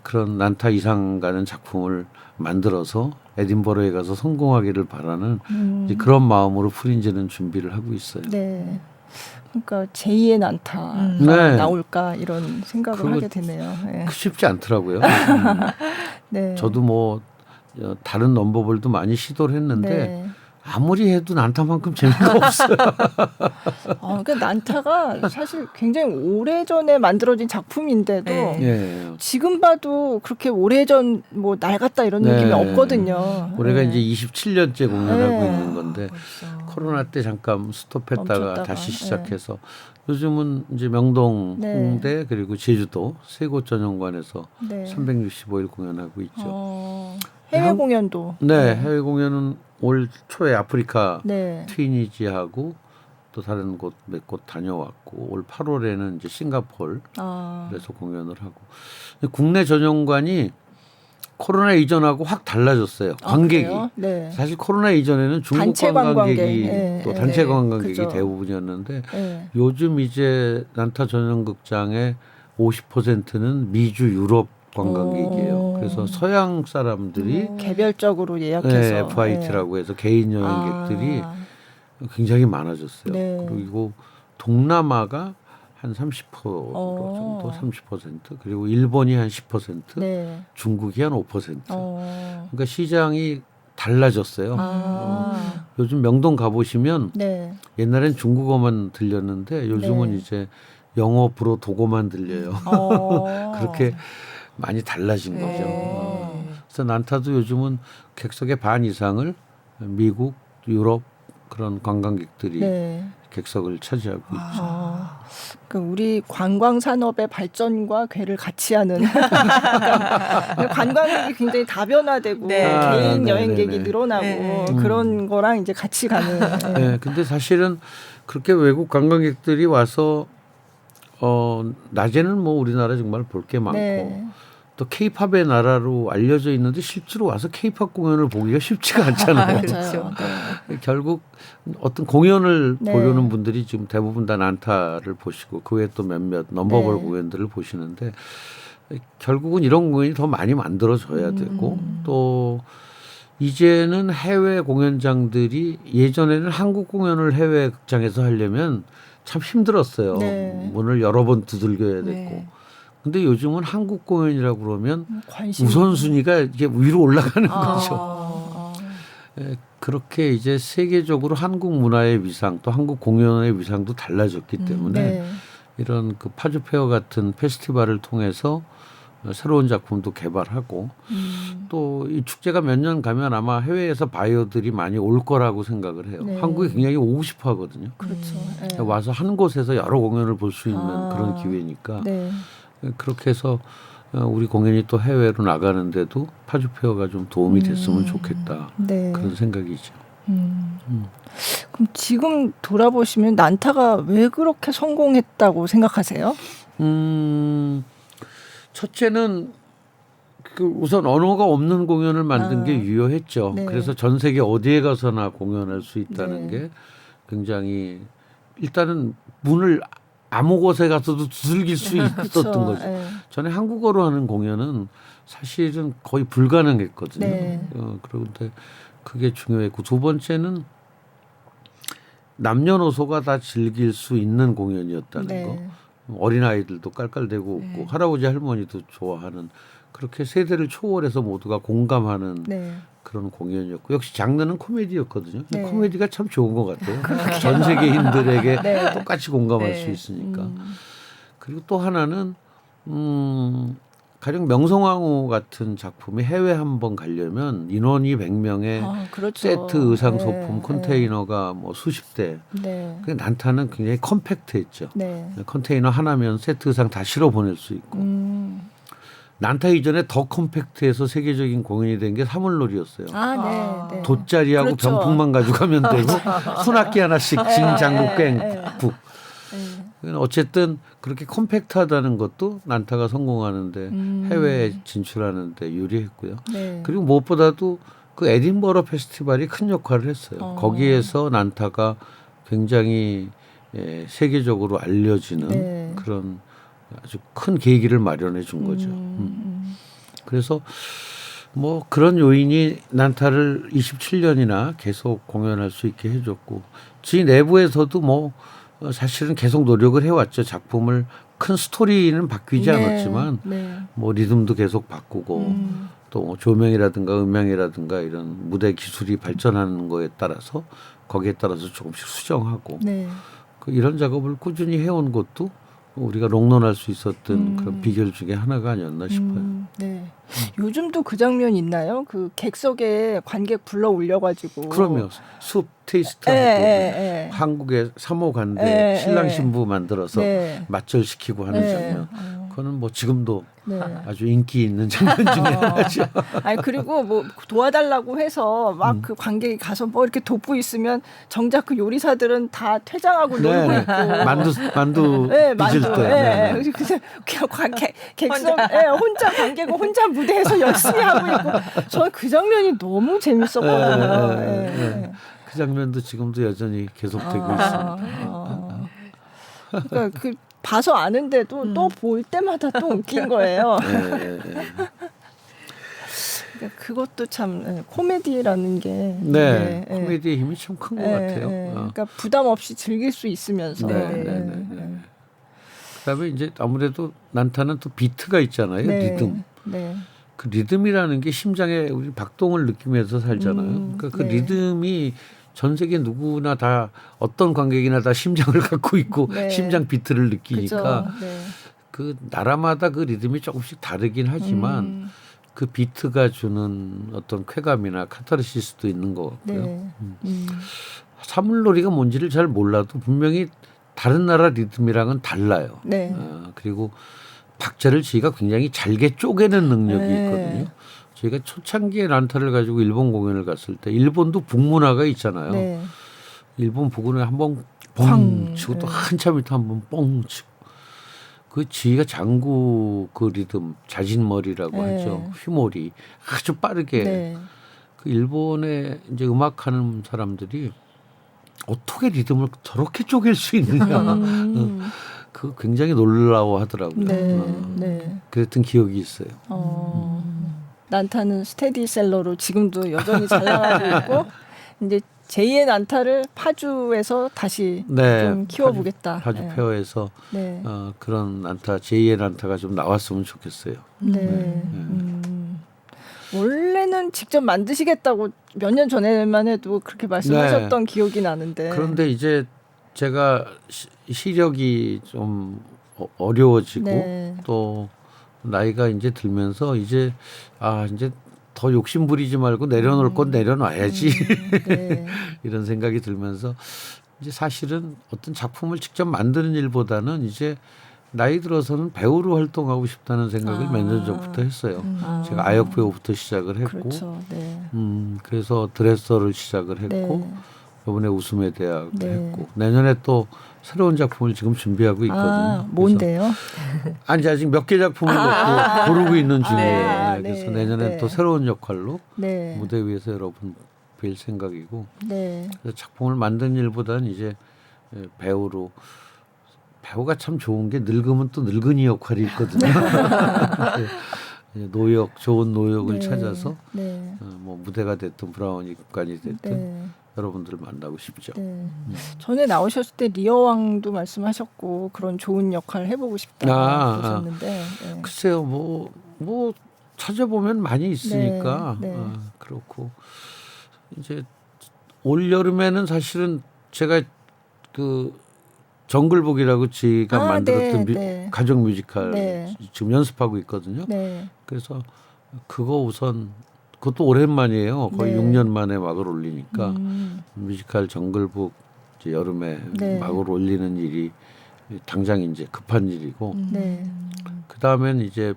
그런 난타 이상 가는 작품을 만들어서 에딘버러에 가서 성공하기를 바라는 이제 그런 마음으로 프린지는 준비를 하고 있어요. 네. 그러니까 제2의 난타가 네. 나올까 이런 생각을 그거 하게 되네요. 네. 쉽지 않더라고요. 네. 저도 뭐 다른 넘버볼도 많이 시도를 했는데 네. 아무리 해도 난타만큼 재미가 없어요. 그러니까 난타가 사실 굉장히 오래전에 만들어진 작품인데도 예. 지금 봐도 그렇게 오래전 뭐 낡았다 이런 느낌이 없거든요. 올해가 네. 이제 27년째 공연하고 네. 있는 건데 코로나 때 잠깐 스톱했다가 멈췄다가, 다시 시작해서 요즘은 이제 명동, 홍대 그리고 제주도 세 곳 전용관에서 네. 365일 공연하고 있죠. 해외 공연도. 네, 해외 공연은 올 초에 아프리카 네. 트위니지하고 또 다른 곳 몇 곳 다녀왔고 올 8월에는 이제 싱가포르 그래서 공연을 하고 국내 전용관이 코로나 이전하고 확 달라졌어요. 관객이. 네. 사실 코로나 이전에는 중국 단체 관광객이 관광객. 또 단체 네. 관광객이 그죠. 대부분이었는데 네. 요즘 이제 난타 전용극장의 50%는 미주 유럽 관광객이에요. 그래서 서양 사람들이 개별적으로 예약해서 네, FIT라고 해서 개인 여행객들이 굉장히 많아졌어요. 네. 그리고 동남아가 한 30% 정도, 30% 그리고 일본이 한 10%, 네. 중국이 한 5%. 그러니까 시장이 달라졌어요. 요즘 명동 가보시면 네. 옛날엔 중국어만 들렸는데 요즘은 네. 이제 영어, 불어, 독어만 들려요. 그렇게 많이 달라진 거죠. 그래서 난타도 요즘은 객석의 반 이상을 미국, 유럽 그런 관광객들이 객석을 차지하고 있죠. 그러니까 우리 관광 산업의 발전과 궤를 같이 하는 그러니까 관광객이 굉장히 다변화되고 개인 여행객이 늘어나고 그런 거랑 이제 같이 가는. 네, 근데 사실은 그렇게 외국 관광객들이 와서 낮에는 뭐 우리나라 정말 볼 게 많고 또 케이팝의 나라로 알려져 있는데 실제로 와서 케이팝 공연을 보기가 쉽지가 않잖아요. 그렇죠. 결국 어떤 공연을 보려는 분들이 지금 대부분 다 난타를 보시고 그 외에 또 몇몇 넘버볼 공연들을 보시는데 결국은 이런 공연이 더 많이 만들어져야 되고 또 이제는 해외 공연장들이 예전에는 한국 공연을 해외 극장에서 하려면 참 힘들었어요. 문을 여러 번 두들겨야 됐고. 근데 요즘은 한국 공연이라고 그러면 우선순위가 이게 위로 올라가는 거죠. 그렇게 이제 세계적으로 한국 문화의 위상 또 한국 공연의 위상도 달라졌기 때문에 이런 그 파주 페어 같은 페스티벌을 통해서 새로운 작품도 개발하고 또 이 축제가 몇 년 가면 아마 해외에서 바이어들이 많이 올 거라고 생각을 해요. 한국이 굉장히 오고 싶어 하거든요. 그렇죠. 와서 한 곳에서 여러 공연을 볼 수 있는 그런 기회니까. 그렇게 해서 우리 공연이 또 해외로 나가는데도 파주페어가 좀 도움이 됐으면 좋겠다. 네. 그런 생각이죠. 그럼 지금 돌아보시면 난타가 왜 그렇게 성공했다고 생각하세요? 첫째는 그 우선 언어가 없는 공연을 만든 게 유효했죠. 네. 그래서 전 세계 어디에 가서나 공연할 수 있다는 네. 게 굉장히 일단은 문을 아무 곳에 가서도 두들길 수 있었던 거죠. 네. 전에 한국어로 하는 공연은 사실은 거의 불가능했거든요. 네. 그런데 그게 중요했고 두 번째는 남녀노소가 다 즐길 수 있는 공연이었다는 네. 거. 어린아이들도 깔깔대고 웃고 할아버지 할머니도 좋아하는 그렇게 세대를 초월해서 모두가 공감하는 네. 그런 공연이었고 역시 장르는 코미디였거든요. 네. 코미디가 참 좋은 것 같아요. 전 세계인들에게 네. 똑같이 공감할 네. 수 있으니까. 그리고 또 하나는 가령 명성황후 같은 작품이 해외 한번 가려면 인원이 100명에 그렇죠. 세트 의상 네. 소품 컨테이너가 뭐 수십 대. 네. 그 난타는 굉장히 컴팩트했죠. 네. 컨테이너 하나면 세트 의상 다 실어 보낼 수 있고. 난타 이전에 더 컴팩트해서 세계적인 공연이 된 게 사물놀이였어요. 네. 돗자리하고 그렇죠. 병풍만 가져가면 되고 순학기 하나씩 진장구 깽북. 어쨌든 그렇게 컴팩트하다는 것도 난타가 성공하는데 해외에 진출하는데 유리했고요. 네. 그리고 무엇보다도 그 에딘버러 페스티벌이 큰 역할을 했어요. 거기에서 난타가 굉장히 세계적으로 알려지는 네. 그런 아주 큰 계기를 마련해 준 거죠. 그래서 뭐 그런 요인이 난타를 27년이나 계속 공연할 수 있게 해줬고 지 내부에서도 뭐 사실은 계속 노력을 해왔죠. 작품을 큰 스토리는 바뀌지 않았지만 뭐 리듬도 계속 바꾸고 또 조명이라든가 음향이라든가 이런 무대 기술이 발전하는 거에 따라서 거기에 따라서 조금씩 수정하고 이런 작업을 꾸준히 해온 것도 우리가 롱런할 수 있었던 그런 비결 중에 하나가 아니었나 싶어요. 네. 요즘도 그 장면 있나요? 그 객석에 관객 불러 올려가지고. 그러면 숲 테이스트하고 한국의 3호 간대 신랑 신부 만들어서 맞절시키고 하는 장면. 그거는 뭐 지금도 아주 인기 있는 장면 중에 하나죠. 아니 그리고 뭐 도와달라고 해서 막 그 관객이 가서 뭐 이렇게 돕고 있으면 정작 그 요리사들은 다 퇴장하고 놀고 있고 만두 빚을 때. 그냥 객석 혼자 관객은 혼자 무대에서 열심히 하고 있고 저는 그 장면이 너무 재밌었거든요. 그 장면도 지금도 여전히 계속되고 있습니다. 그러니까 그 봐서 아는데도 또 볼 때마다 또 웃긴 거예요. 그러니까 그것도 참 코미디라는 게 코미디의 힘이 참 큰 것 같아요. 그러니까 부담 없이 즐길 수 있으면서. 그다음에 이제 아무래도 난타는 또 비트가 있잖아요. 리듬. 그 리듬이라는 게 심장에 우리 박동을 느끼면서 살잖아요. 그러니까 그 리듬이 전 세계 누구나 다 어떤 관객이나 다 심장을 갖고 있고 심장 비트를 느끼니까 그 나라마다 그 리듬이 조금씩 다르긴 하지만 그 비트가 주는 어떤 쾌감이나 카타르시스도 있는 것 같고요. 사물놀이가 뭔지를 잘 몰라도 분명히 다른 나라 리듬이랑은 달라요. 그리고 박자를 저희가 굉장히 잘게 쪼개는 능력이 있거든요. 저희가 초창기에 난타를 가지고 일본 공연을 갔을 때 일본도 북문화가 있잖아요. 일본 북문화에 한번 뻥 치고 또 한참 있다 한번 뻥 치고 그 지휘가 장구 그 리듬 자진머리라고 하죠. 휘몰이 아주 빠르게 그 일본의 이제 음악하는 사람들이 어떻게 리듬을 저렇게 쪼갤 수 있느냐. 그 굉장히 놀라워하더라고요. 그랬던 기억이 있어요. 난타는 스테디셀러로 지금도 여전히 잘 나가고 있고 이제 제2의 난타를 파주에서 다시 좀 키워보겠다. 파주 페어에서 그런 난타 제2의 난타가 좀 나왔으면 좋겠어요. 원래는 직접 만드시겠다고 몇 년 전에만 해도 그렇게 말씀하셨던 기억이 나는데 그런데 이제 제가 시력이 좀 어려워지고 또 나이가 이제 들면서 이제 이제 더 욕심 부리지 말고 내려놓을 건 내려놔야지 이런 생각이 들면서 이제 사실은 어떤 작품을 직접 만드는 일보다는 이제 나이 들어서는 배우로 활동하고 싶다는 생각을 몇 년 전부터 했어요. 제가 아역 배우부터 시작을 했고, 그렇죠. 네. 그래서 드레서를 시작을 했고, 네. 이번에 웃음의 대학도 네. 했고, 내년에 또 새로운 작품을 지금 준비하고 있거든요. 뭔데요? 아니 아직 몇 개 작품을 놓고 고르고 있는 중이에요. 네. 그래서 네. 내년에 네. 또 새로운 역할로 네. 무대 위에서 여러분 뵐 생각이고, 네. 그래서 작품을 만든 일보다는 이제 배우로. 배우가 참 좋은 게 늙으면 또 늙은이 역할이 있거든요. 노역, 좋은 노역을 네. 찾아서 네. 뭐 무대가 됐든 브라우니관이 됐든 네. 여러분들을 만나고 싶죠. 네. 전에 나오셨을 때 리어왕도 말씀하셨고 그런 좋은 역할 해보고 싶다고 하셨는데 네. 글쎄요, 뭐 찾아보면 많이 있으니까 네. 네. 그렇고 이제 올 여름에는 사실은 제가 그 정글북이라고 제가 만들었던 네. 가족 뮤지컬 네. 지금 연습하고 있거든요. 네. 그래서 그거 우선 그것도 오랜만이에요. 거의 네. 6년 만에 막을 올리니까 뮤지컬 정글북 이제 여름에 네. 막을 올리는 일이 당장 이제 급한 일이고 네. 그 다음엔 이제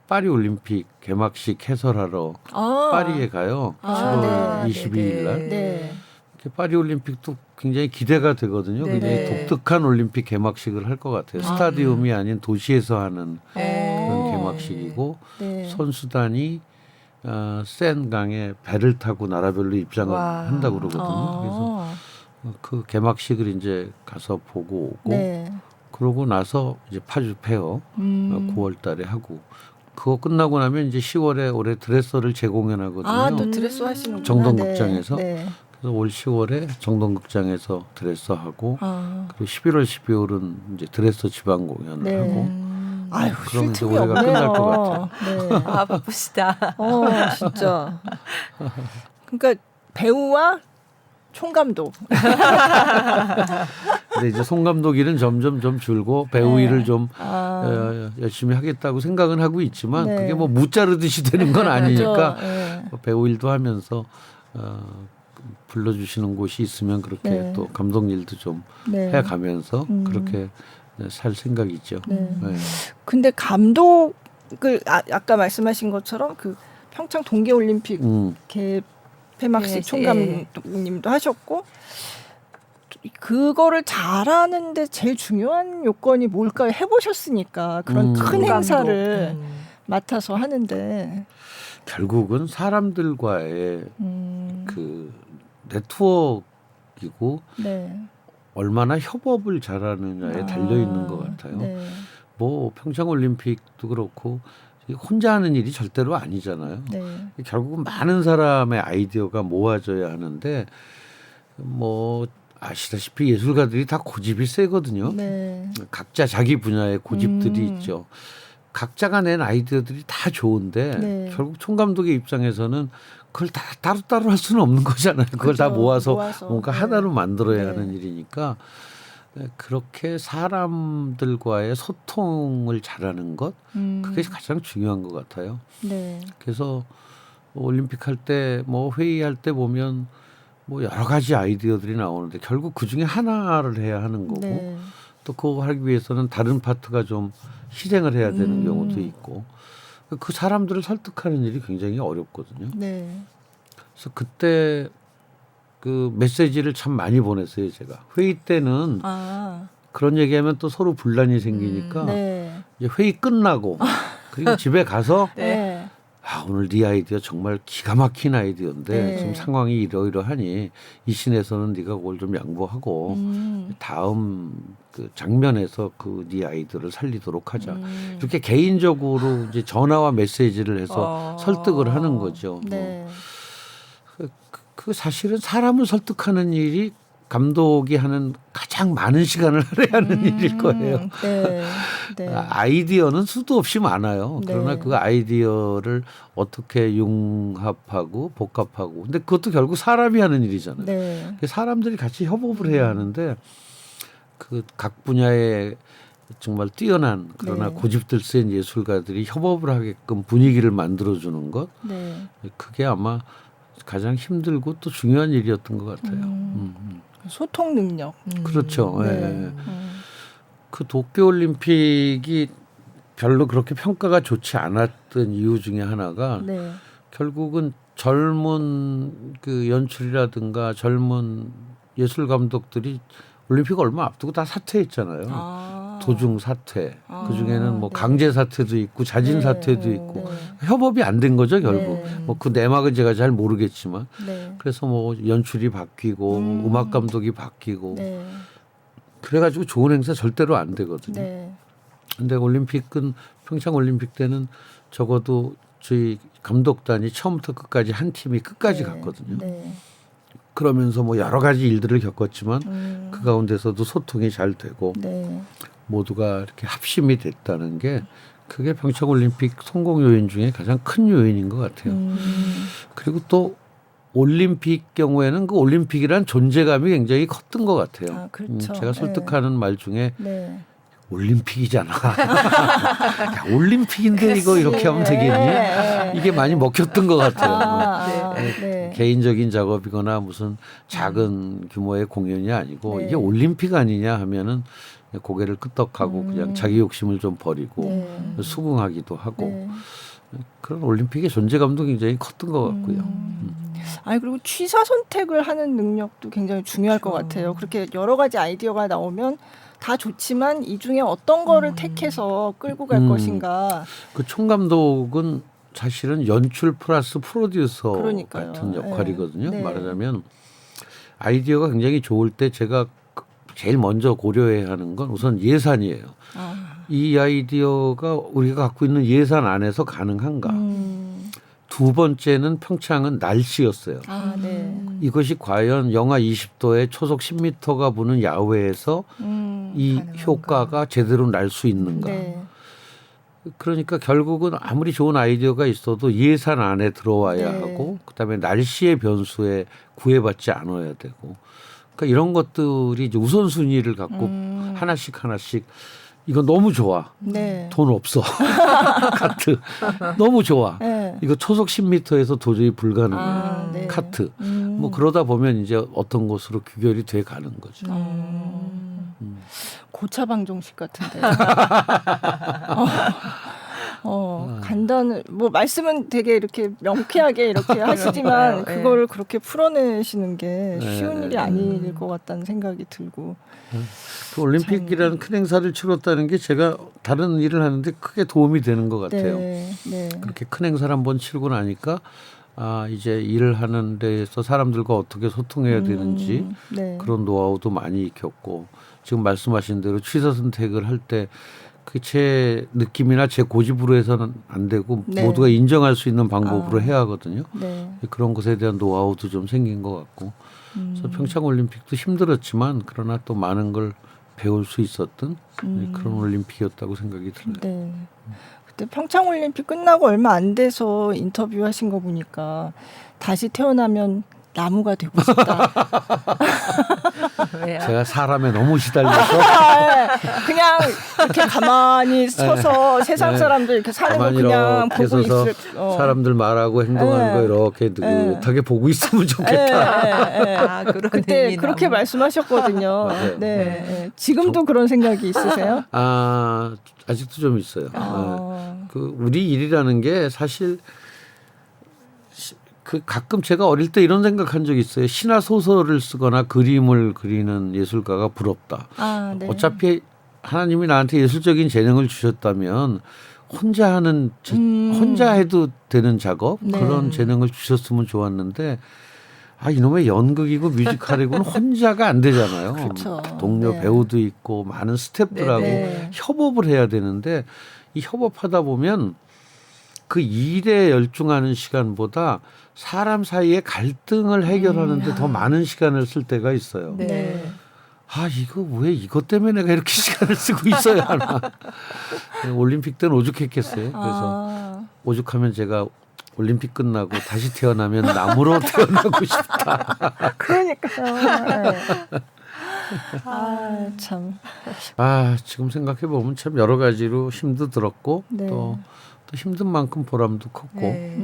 파리 올림픽 개막식 해설하러 파리에 가요. 10월 22일 날. 네. 파리 올림픽도 굉장히 기대가 되거든요. 네네. 굉장히 독특한 올림픽 개막식을 할 것 같아요. 스타디움이 아닌 도시에서 하는 그런 개막식이고 네. 선수단이 센 강에 배를 타고 나라별로 입장을 와. 한다고 그러거든요. 그래서 그 개막식을 이제 가서 보고 오고 네. 그러고 나서 이제 파주 페어 9월 달에 하고 그거 끝나고 나면 이제 10월에 올해 드레서를 재공연하거든요. 또 드레스 하시는구나. 정동극장에서. 네. 그래서 올 10월에 정동극장에서 드레서 하고 그리고 11월 12월은 이제 드레서 지방 공연을 네. 하고 아유, 그러면 쉴 이제 틈이 올해가 없네요. 끝날 것 같아요. 네. 바쁘시다. 진짜. 그러니까 배우와 총감독. 근데 이제 송 감독 일은 점점 좀 줄고 배우 네. 일을 좀 열심히 하겠다고 생각은 하고 있지만 네. 그게 뭐 무자르듯이 되는 건 아니니까 그렇죠. 네. 배우 일도 하면서 불러주시는 곳이 있으면 그렇게 네. 또 감독 일도 좀 네. 해가면서 그렇게 살 생각이죠. 네. 네. 근데 감독을 아까 말씀하신 것처럼 그 평창 동계올림픽 개폐막식 네, 총감독님도 하셨고 그거를 잘하는데 제일 중요한 요건이 뭘까요? 해보셨으니까 그런 큰 행사를 맡아서 하는데 결국은 사람들과의 그 네트워크이고 네. 얼마나 협업을 잘하느냐에 달려 있는 것 같아요. 네. 뭐 평창 올림픽도 그렇고 혼자 하는 일이 절대로 아니잖아요. 네. 결국은 많은 사람의 아이디어가 모아져야 하는데 뭐 아시다시피 예술가들이 다 고집이 세거든요. 네. 각자 자기 분야의 고집들이 있죠. 각자가 낸 아이디어들이 다 좋은데 네. 결국 총감독의 입장에서는 그걸 다 따로따로 할 수는 없는 거잖아요. 그걸 다 그죠. 모아서 모아서. 뭔가 네. 하나로 만들어야 네. 하는 일이니까 그렇게 사람들과의 소통을 잘하는 것 그게 가장 중요한 것 같아요. 네. 그래서 올림픽 할 때 뭐 회의할 때 보면 뭐 여러 가지 아이디어들이 나오는데 결국 그 중에 하나를 해야 하는 거고 네. 또 그거 하기 위해서는 다른 파트가 좀 희생을 해야 되는 경우도 있고 그 사람들을 설득하는 일이 굉장히 어렵거든요. 네. 그래서 그때 그 메시지를 참 많이 보냈어요. 제가 회의 때는 그런 얘기하면 또 서로 분란이 생기니까 네. 이제 회의 끝나고 그리고 집에 가서 네. 오늘 네 아이디어 정말 기가 막힌 아이디어인데 네. 지금 상황이 이러이러하니 이 씬에서는 네가 그걸 좀 양보하고 다음 그 장면에서 그 네 아이디어를 살리도록 하자. 이렇게 개인적으로 이제 전화와 메시지를 해서 설득을 하는 거죠. 네. 그 사실은 사람을 설득하는 일이 감독이 하는 가장 많은 시간을 할애야 하는 일일 거예요. 네. 네. 아이디어는 수도 없이 많아요. 그러나 네. 그 아이디어를 어떻게 융합하고 복합하고 근데 그것도 결국 사람이 하는 일이잖아요. 네. 사람들이 같이 협업을 해야 하는데 그 각 분야의 정말 뛰어난 그러나 네. 고집들 센 예술가들이 협업을 하게끔 분위기를 만들어주는 것 네. 그게 아마 가장 힘들고 또 중요한 일이었던 것 같아요. 소통 능력. 그렇죠. 네. 예. 그 도쿄올림픽이 별로 그렇게 평가가 좋지 않았던 이유 중에 하나가 네. 결국은 젊은 그 연출이라든가 젊은 예술 감독들이 올림픽 얼마 앞두고 다 사퇴했잖아요. 도중 사퇴. 그 중에는 뭐 네. 강제 사퇴도 있고 자진 네. 사퇴도 있고 네. 협업이 안 된 거죠 결국. 네. 뭐 그 내막은 제가 잘 모르겠지만. 네. 그래서 뭐 연출이 바뀌고 음악 감독이 바뀌고. 네. 그래가지고 좋은 행사 절대로 안 되거든요. 네. 근데 올림픽은 평창 올림픽 때는 적어도 저희 감독단이 처음부터 끝까지 한 팀이 끝까지 네. 갔거든요. 네. 그러면서 뭐 여러 가지 일들을 겪었지만 그 가운데서도 소통이 잘 되고 네. 모두가 이렇게 합심이 됐다는 게 그게 평창 올림픽 성공 요인 중에 가장 큰 요인인 것 같아요. 그리고 또 올림픽 경우에는 그 올림픽이란 존재감이 굉장히 컸던 것 같아요. 아, 그렇죠. 제가 설득하는 말 중에 네. 올림픽이잖아. 야, 올림픽인데 이거 이렇게 하면 되겠니? 네. 이게 많이 먹혔던 것 같아요. 아, 네. 개인적인 작업이거나 무슨 작은 규모의 공연이 아니고 네. 이게 올림픽 아니냐 하면은 고개를 끄덕하고 그냥 자기 욕심을 좀 버리고 네. 수긍하기도 하고 네. 그런 올림픽의 존재감도 굉장히 컸던 것 같고요. 아니 그리고 취사 선택을 하는 능력도 굉장히 중요할 것 같아요. 그렇게 여러 가지 아이디어가 나오면 다 좋지만 이 중에 어떤 거를 택해서 끌고 갈 것인가. 그 총감독은 사실은 연출 플러스 프로듀서 그러니까요. 같은 역할이거든요. 네. 말하자면 아이디어가 굉장히 좋을 때 제가 제일 먼저 고려해야 하는 건 우선 예산이에요. 이 아이디어가 우리가 갖고 있는 예산 안에서 가능한가. 두 번째는 평창은 날씨였어요. 아, 네. 이것이 과연 영하 20도에 초속 10m가 부는 야외에서 이 가능한가. 효과가 제대로 날 수 있는가. 네. 그러니까 결국은 아무리 좋은 아이디어가 있어도 예산 안에 들어와야 네. 하고 그다음에 날씨의 변수에 구애받지 않아야 되고 그러니까 이런 것들이 이제 우선순위를 갖고 하나씩 이거 너무 좋아. 네. 돈 없어. 카트. 너무 좋아. 네. 이거 초속 10m에서 도저히 불가능해. 아, 네. 카트. 뭐 그러다 보면 이제 어떤 곳으로 귀결이 돼 가는 거죠. 고차 방정식 같은데. 간단한 뭐 말씀은 되게 이렇게 명쾌하게 이렇게 하시지만 네. 그거를 그렇게 풀어내시는 게 쉬운 네. 일이 아닐 것 같다는 생각이 들고. 그 올림픽이라는 큰 행사를 치렀다는 게 제가 다른 일을 하는데 크게 도움이 되는 것 같아요. 네. 네. 그렇게 큰 행사를 한번 치르고 나니까 아 이제 일을 하는 데에서 사람들과 어떻게 소통해야 되는지 네. 그런 노하우도 많이 익혔고 지금 말씀하신 대로 취사 선택을 할 때 그 제 느낌이나 제 고집으로 해서는 안 되고 네. 모두가 인정할 수 있는 방법으로 해야 하거든요. 네. 그런 것에 대한 노하우도 좀 생긴 것 같고 그래서 평창 올림픽도 힘들었지만 그러나 또 많은 걸 배울 수 있었던 그런 올림픽이었다고 생각이 들어요. 네. 그때 평창 올림픽 끝나고 얼마 안 돼서 인터뷰하신 거 보니까 다시 태어나면 나무가 되고 싶다. 왜요? 제가 사람에 너무 시달려서 그냥 이렇게 가만히 서서 세상 사람들 이렇게 사는 거 가만히 그냥 이렇게 보고 서서 있을. 사람들 말하고 행동하는 네. 거 이렇게 느긋하게 보고 있으면 좋겠다. 아, 그런 그때 의미나. 그렇게 말씀하셨거든요. 맞아요. 네. 지금도 그런 생각이 있으세요? 아 아직도 좀 있어요. 그 우리 일이라는 게 사실 그 가끔 제가 어릴 때 이런 생각한 적이 있어요. 신화 소설을 쓰거나 그림을 그리는 예술가가 부럽다. 아, 네. 어차피 하나님이 나한테 예술적인 재능을 주셨다면 혼자 하는 혼자 해도 되는 작업 네. 그런 재능을 주셨으면 좋았는데 아 이놈의 연극이고 뮤지컬이고는 혼자가 안 되잖아요. 그렇죠. 동료 네. 배우도 있고 많은 스태프들하고 네. 협업을 해야 되는데 이 협업하다 보면 그 일에 열중하는 시간보다 사람 사이의 갈등을 해결하는데 더 많은 시간을 쓸 때가 있어요. 네. 네. 아 이거 왜 이것 때문에 내가 이렇게 시간을 쓰고 있어야 하나. 올림픽 때는 오죽했겠어요. 그래서 오죽하면 제가 올림픽 끝나고 다시 태어나면 나무로 태어나고 싶다. 그러니까요. 네. 아, 참. 아 지금 생각해 보면 참 여러 가지로 힘도 들었고 네. 또 힘든 만큼 보람도 컸고 네.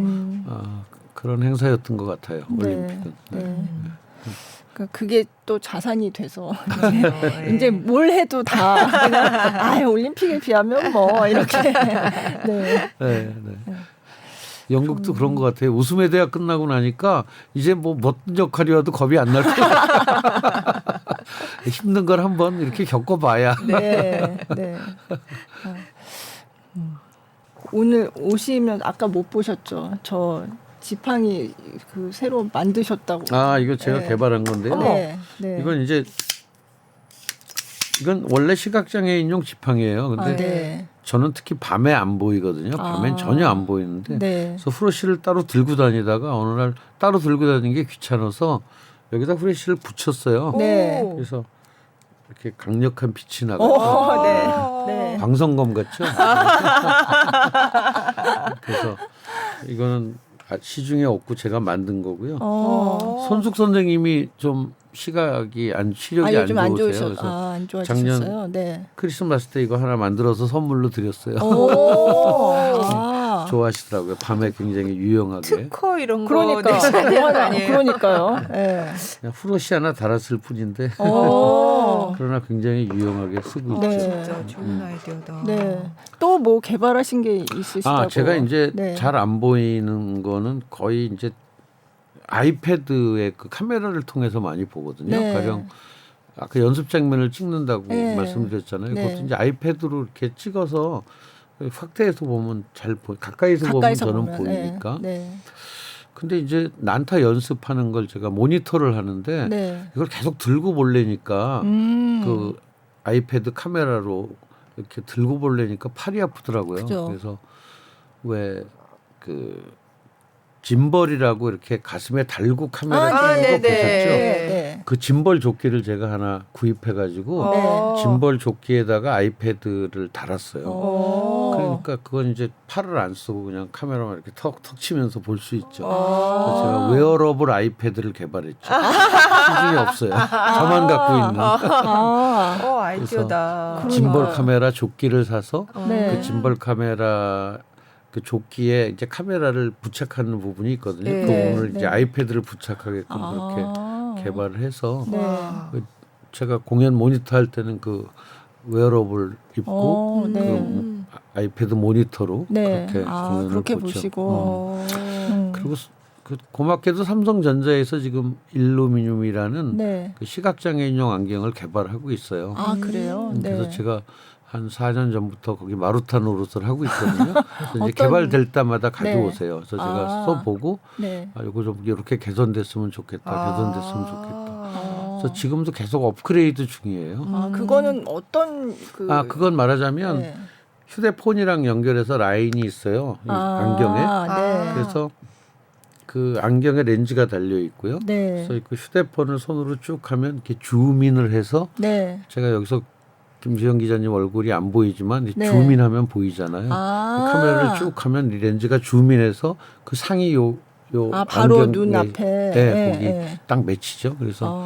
그런 행사였던 것 같아요. 네. 올림픽은. 네. 그게 또 자산이 돼서 네. 이제 뭘 해도 다 그냥 올림픽에 비하면 뭐 이렇게 네. 네, 네. 영국도 그런 것 같아요. 웃음의 대학 끝나고 나니까 이제 뭐 어떤 역할이어도 겁이 안 날 거야. 힘든 걸 한번 이렇게 겪어봐야. 네, 네. 오늘 오시면 아까 못 보셨죠? 저 지팡이 그 새로 만드셨다고. 아, 이거 제가 네. 개발한 건데요. 네, 네. 이건 원래 시각장애인용 지팡이에요. 근데 네. 저는 특히 밤에 안 보이거든요. 밤엔 전혀 안 보이는데 네. 그래서 후레쉬를 따로 들고 다니다가 어느 날 따로 들고 다니는 게 귀찮아서 여기다 후레쉬를 붙였어요. 네. 그래서 이렇게 강력한 빛이 오, 나가요. 네. 네. 방송검 같죠? 그래서 이거는 시중에 없고 제가 만든 거고요. 손숙 선생님이 좀 시력이 안 요즘 안 좋으세요. 좋으셔. 그래서 안 좋아지셨어요. 작년 네. 크리스마스 때 이거 하나 만들어서 선물로 드렸어요. 아. 좋아하시더라고요. 밤에 굉장히 유용하게. 특허 이런 거 그러니까. 내셔야 되는 거 아니에요? 그러니까요. 네. 그냥 후러시 하나 달았을 뿐인데 그러나 굉장히 유용하게 쓰고 있죠. 네. 진짜 좋은 아이디어다. 네. 또 뭐 개발하신 게 있으시다고? 제가 이제 네. 잘 안 보이는 거는 거의 이제 아이패드의 그 카메라를 통해서 많이 보거든요. 네. 가령 아까 연습 장면을 찍는다고 네. 말씀드렸잖아요. 네. 그것도 이제 아이패드로 이렇게 찍어서 확대해서 보면 가까이서 보면 저는 보면, 보이니까. 네. 근데 이제 난타 연습하는 걸 제가 모니터를 하는데 네. 이걸 계속 들고 보려니까 그 음. 아이패드 카메라로 이렇게 들고 보려니까 팔이 아프더라고요. 그죠. 그래서 왜 그 짐벌이라고 이렇게 가슴에 달고 카메라 찍는 거 네네. 보셨죠? 네. 그 짐벌 조끼를 제가 하나 구입해가지고 네. 짐벌 조끼에다가 아이패드를 달았어요. 오. 그러니까 그건 이제 팔을 안 쓰고 그냥 카메라만 이렇게 턱턱 치면서 볼 수 있죠. 아. 그래서 제가 웨어러블 아이패드를 개발했죠. 시중에 없어요. 저만 갖고 있는 아. 아이디어다. 짐벌 카메라 조끼를 사서 네. 그 짐벌 카메라 그 조끼에 이제 카메라를 부착하는 부분이 있거든요. 네. 그 부분을 네. 이제 아이패드를 부착하게끔 그렇게 아. 개발을 해서 네. 제가 공연 모니터 할 때는 그 웨어러블 입고 네. 그 아이패드 모니터로 네. 그렇게 공연을 그렇게 보죠. 보시고. 그리고 그 고맙게도 삼성전자에서 지금 일루미늄이라는 네. 그 시각장애인용 안경을 개발하고 있어요. 아, 그래요? 네. 그래서 제가 한 4년 전부터 거기 마루타 노릇을 하고 있거든요. 그래서 이제 어떤- 개발될 때마다 가져오세요. 그래서 제가 아. 써보고 네. 이거 좀 이렇게 개선됐으면 좋겠다. 개선됐으면 아. 좋겠다. 그래서 지금도 계속 업그레이드 중이에요. 그거는 어떤 그건 말하자면 네. 휴대폰이랑 연결해서 라인이 있어요. 이 안경에. 네. 그래서 그 안경에 렌즈가 달려 있고요. 네. 그래서 그 휴대폰을 손으로 쭉 하면 이렇게 줌인을 해서 네. 제가 여기서 김수영 기자님 얼굴이 안 보이지만 네. 줌인하면 보이잖아요. 아. 그 카메라를 쭉 하면 이 렌즈가 줌인해서 그 상이 요 바로 안경 눈 네, 앞에. 네, 거기 네. 딱 맺히죠. 그래서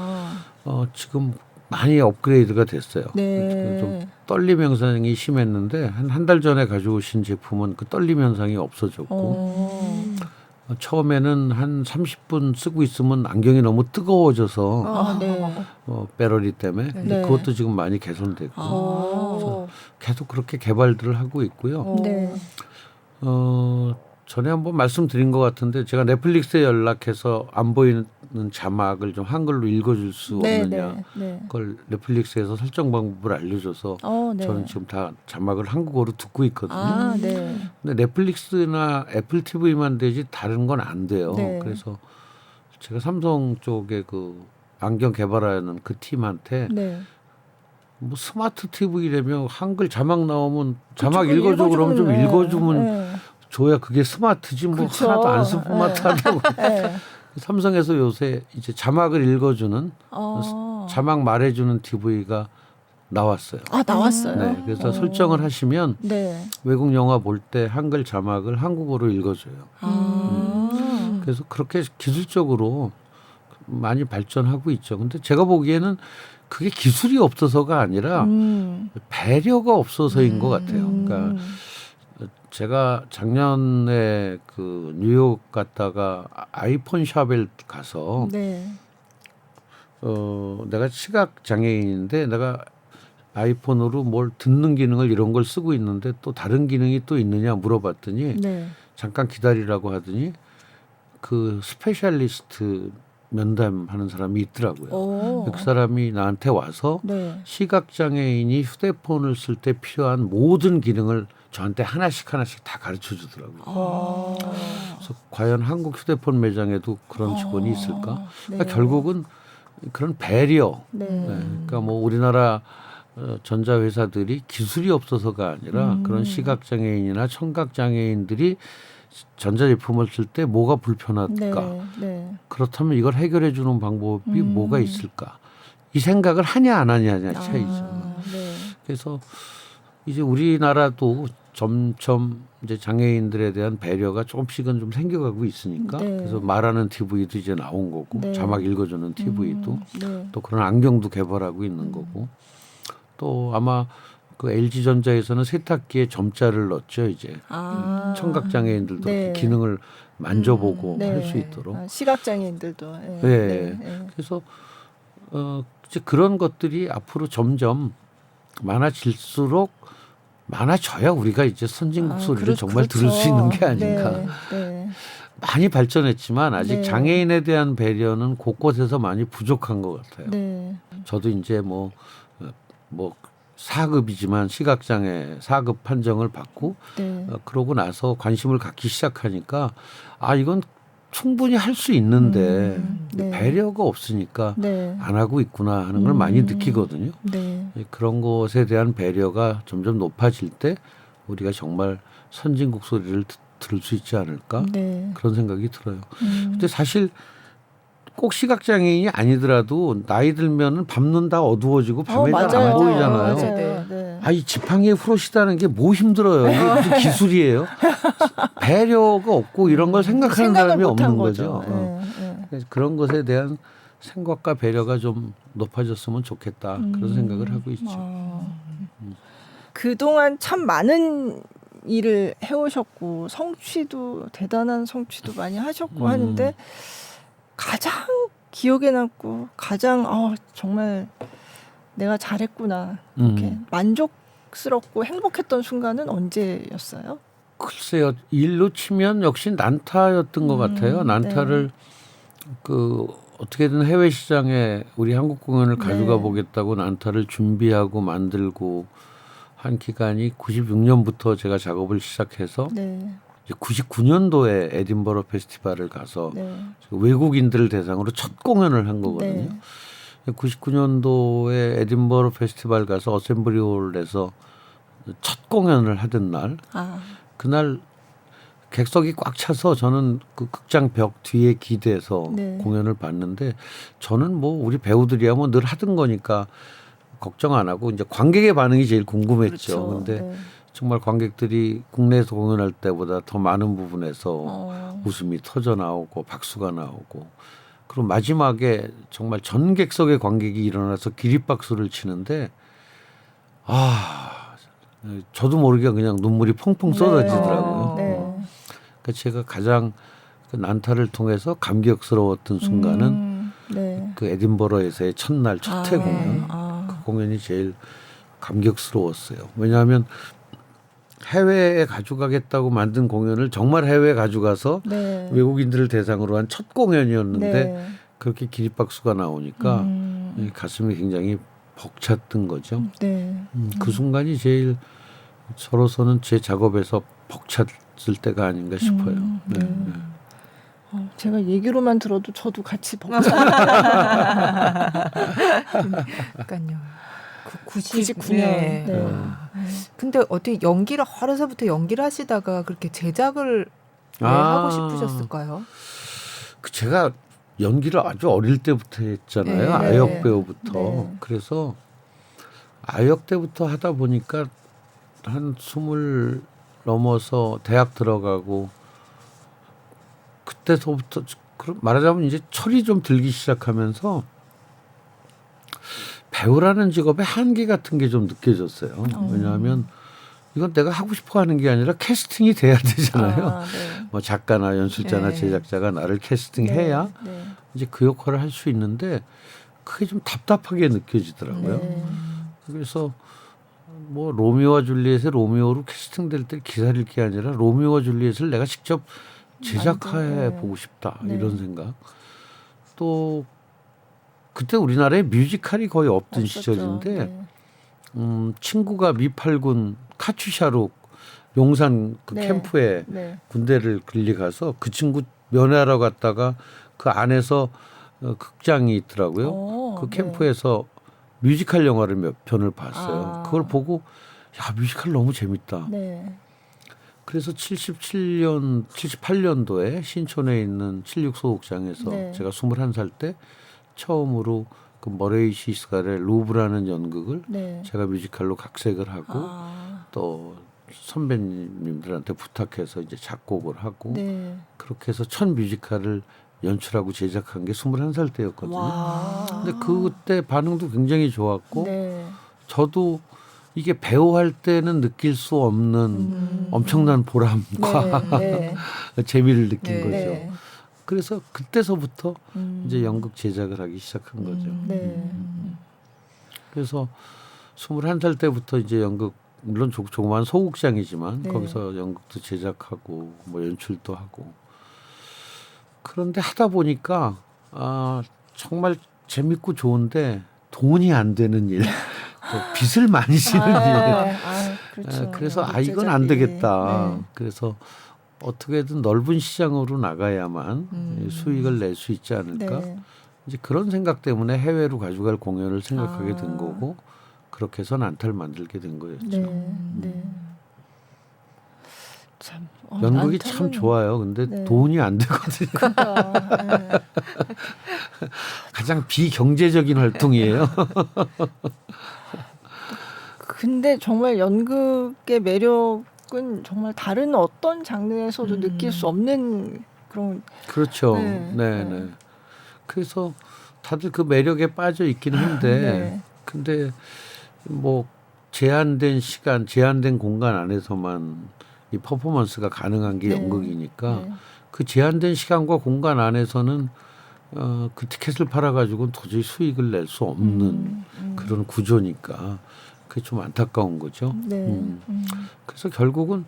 아. 지금 많이 업그레이드가 됐어요. 네. 좀 떨림 현상이 심했는데 한 달 전에 가져오신 제품은 그 떨림 현상이 없어졌고 처음에는 한 30분 쓰고 있으면 안경이 너무 뜨거워져서 네. 배터리 때문에 근데 네. 그것도 지금 많이 개선됐고 그래서 계속 그렇게 개발들을 하고 있고요. 네. 전에 한번 말씀드린 것 같은데 제가 넷플릭스에 연락해서 안 보이는 자막을 좀 한글로 읽어줄 수 네, 없느냐 네, 네. 그걸 넷플릭스에서 설정 방법을 알려줘서 네. 저는 지금 다 자막을 한국어로 듣고 있거든요. 아, 네. 근데 넷플릭스나 애플 TV만 되지 다른 건 안 돼요. 네. 그래서 제가 삼성 쪽에 그 안경 개발하는 그 팀한테 네. 뭐 스마트 TV라며 한글 자막 나오면 자막 그쵸, 읽어줘 그러면 좀 네. 읽어주면 네. 줘야 그게 스마트지 뭐 그쵸. 하나도 안 스마트하다고. 네. 삼성에서 요새 이제 자막을 읽어주는 자막 말해주는 TV가 나왔어요. 아, 나왔어요. 네, 그래서 설정을 하시면 네. 외국 영화 볼 때 한글 자막을 한국어로 읽어줘요. 그래서 그렇게 기술적으로 많이 발전하고 있죠. 근데 제가 보기에는 그게 기술이 없어서가 아니라 배려가 없어서인 것 같아요. 그러니까 제가 작년에 그 뉴욕 갔다가 아이폰 샵에 가서 네. 내가 시각 장애인인데 내가 아이폰으로 뭘 듣는 기능을 이런 걸 쓰고 있는데 또 다른 기능이 또 있느냐 물어봤더니 네. 잠깐 기다리라고 하더니 그 스페셜리스트 면담하는 사람이 있더라고요. 그 사람이 나한테 와서 네. 시각장애인이 휴대폰을 쓸 때 필요한 모든 기능을 저한테 하나씩 다 가르쳐 주더라고요. 그래서 과연 한국 휴대폰 매장에도 그런 직원이 있을까? 그러니까 네. 결국은 그런 배리어. 네. 그러니까 뭐 우리나라 전자회사들이 기술이 없어서가 아니라 그런 시각장애인이나 청각장애인들이 전자제품을 쓸 때 뭐가 불편할까? 네. 네. 그렇다면 이걸 해결해 주는 방법이 뭐가 있을까? 이 생각을 하냐 안 하냐의 차이죠. 네. 그래서 이제 우리나라도 점점 이제 장애인들에 대한 배려가 조금씩은 좀 생겨가고 있으니까 네. 그래서 말하는 TV도 이제 나온 거고 네. 자막 읽어주는 TV도 네. 또 그런 안경도 개발하고 있는 거고 또 아마 그 LG전자에서는 세탁기에 점자를 넣었죠 이제 청각장애인들도 네. 이렇게 기능을 만져보고 네. 할 수 있도록. 시각장애인들도. 네. 네. 네. 그래서 이제 그런 것들이 앞으로 점점 많아질수록 많아져야 우리가 이제 선진국 소리를 정말 들을 수 있는 게 아닌가. 네. 네. 많이 발전했지만 아직 네. 장애인에 대한 배려는 곳곳에서 많이 부족한 것 같아요. 네. 저도 이제 뭐 4급이지만 시각장애 4급 판정을 받고 네. 그러고 나서 관심을 갖기 시작하니까 아 이건 충분히 할 수 있는데 네. 배려가 없으니까 네. 안 하고 있구나 하는 걸 많이 느끼거든요. 네. 그런 것에 대한 배려가 점점 높아질 때 우리가 정말 선진국 소리를 들을 수 있지 않을까 네. 그런 생각이 들어요. 근데 사실 꼭 시각장애인이 아니더라도 나이 들면은 밤눈 다 어두워지고 밤에 잘 안 맞아요. 보이잖아요. 맞아요. 네. 네. 아, 이 지팡이에 후러시다는 게 뭐 힘들어요. 이게 무슨 기술이에요. 배려가 없고 이런 걸 생각하는 사람이 없는 거죠. 그래서 그런 것에 대한 생각과 배려가 좀 높아졌으면 좋겠다. 그런 생각을 하고 있죠. 그동안 참 많은 일을 해오셨고 성취도 대단한 성취도 많이 하셨고 하는데 가장 기억에 남고 가장 정말 내가 잘했구나 이렇게 만족스럽고 행복했던 순간은 언제였어요? 글쎄요. 일로 치면 역시 난타였던 것 같아요. 난타를 그 어떻게든 해외 시장에 우리 한국 공연을 가져가 보겠다고 난타를 준비하고 만들고 한 기간이 96년부터 제가 작업을 시작해서 99년도에 에딘버러 페스티벌을 가서 외국인들을 대상으로 첫 공연을 한 거거든요. 99년도에 에딘버러 페스티벌 가서 어셈블리홀에서 첫 공연을 하던 날 그날 객석이 꽉 차서 저는 그 극장 벽 뒤에 기대서 공연을 봤는데 저는 뭐 우리 배우들이야 뭐 늘 하던 거니까 걱정 안 하고 이제 관객의 반응이 제일 궁금했죠. 그런데 정말 관객들이 국내에서 공연할 때보다 더 많은 부분에서 웃음이 터져 나오고 박수가 나오고 그리고 마지막에 정말 전 객석의 관객이 일어나서 기립박수를 치는데 저도 모르게 그냥 눈물이 퐁퐁 쏟아지더라고요. 그러니까 제가 가장 그 난타를 통해서 감격스러웠던 순간은 그 에딘버러에서의 첫날 첫 회 공연 그 공연이 제일 감격스러웠어요. 왜냐하면 해외에 가져가겠다고 만든 공연을 정말 해외에 가져가서 외국인들을 대상으로 한 첫 공연이었는데 그렇게 기립박수가 나오니까 가슴이 굉장히 벅찼던 거죠. 그 순간이 제일 저로서는 제 작업에서 벅찼을 때가 아닌가 싶어요. 제가 얘기로만 들어도 저도 같이 벅차요. 그러니까요. 99년. 네. 근데 어떻게 연기를 어려서부터 연기를 하시다가 그렇게 제작을 왜 하고 싶으셨을까요? 제가 연기를 아주 어릴 때부터 했잖아요. 아역 배우부터. 그래서 아역 때부터 하다 보니까 한 20 넘어서 대학 들어가고 그때서부터 말하자면 이제 철이 좀 들기 시작하면서 배우라는 직업의 한계 같은 게 좀 느껴졌어요. 왜냐하면 이건 내가 하고 싶어 하는 게 아니라 캐스팅이 돼야 되잖아요. 뭐 작가나 연출자나 제작자가 나를 캐스팅해야 이제 그 역할을 할 수 있는데 그게 좀 답답하게 느껴지더라고요. 네. 그래서 뭐 로미오와 줄리엣의 로미오로 캐스팅될 때 기다릴 게 아니라 로미오와 줄리엣을 내가 직접 제작해 보고 싶다 네. 이런 생각. 또 그때 우리나라에 뮤지컬이 거의 없던 없었죠. 시절인데 네. 친구가 미팔군 카츄샤로 용산 그 네. 캠프에 네. 군대를 길리 가서 그 친구 면회하러 갔다가 그 안에서 극장이 있더라고요. 오, 그 네. 캠프에서 뮤지컬 영화를 몇 편을 봤어요. 아. 그걸 보고 야 뮤지컬 너무 재밌다. 네. 그래서 78년도에 신촌에 있는 76소극장에서 네. 제가 21살 때 처음으로 그 머레이 시스갈의 루브라는 연극을 네. 제가 뮤지컬로 각색을 하고 아. 또 선배님들한테 부탁해서 이제 작곡을 하고 네. 그렇게 해서 첫 뮤지컬을 연출하고 제작한 게 21살 때였거든요. 와. 근데 그때 반응도 굉장히 좋았고 네. 저도 이게 배우할 때는 느낄 수 없는 엄청난 보람과 네. 재미를 느낀 네. 거죠. 네. 그래서 그때서부터 음. 이제 연극 제작을 하기 시작한 거죠. 네. 그래서 21살 때부터 이제 연극 물론 조그마한 소극장이지만 네. 거기서 연극도 제작하고 뭐 연출도 하고 그런데 하다 보니까 정말 재밌고 좋은데 돈이 안 되는 일, 또 빚을 많이 지는 일. 그렇죠. 그래서 연극 이건 안 제작이. 되겠다. 네. 그래서 어떻게든 넓은 시장으로 나가야만 수익을 낼 수 있지 않을까. 네. 이제 그런 생각 때문에 해외로 가져갈 공연을 생각하게 된 아. 거고 그렇게 해서 난타를 만들게 된 거였죠. 네. 네. 참 연극이 난타는- 참 좋아요. 근데 네. 돈이 안 되거든요. 네. 가장 비경제적인 활동이에요. 근데 정말 연극의 매력은 정말 다른 어떤 장르에서도 느낄 수 없는 그런 그렇죠. 네. 네, 네. 네. 그래서 다들 그 매력에 빠져 있긴 한데, 네. 근데 뭐 제한된 시간, 제한된 공간 안에서만 이 퍼포먼스가 가능한 게 네. 연극이니까 네. 그 제한된 시간과 공간 안에서는 그 티켓을 팔아가지고는 도저히 수익을 낼 수 없는 그런 구조니까 그게 좀 안타까운 거죠. 네. 그래서 결국은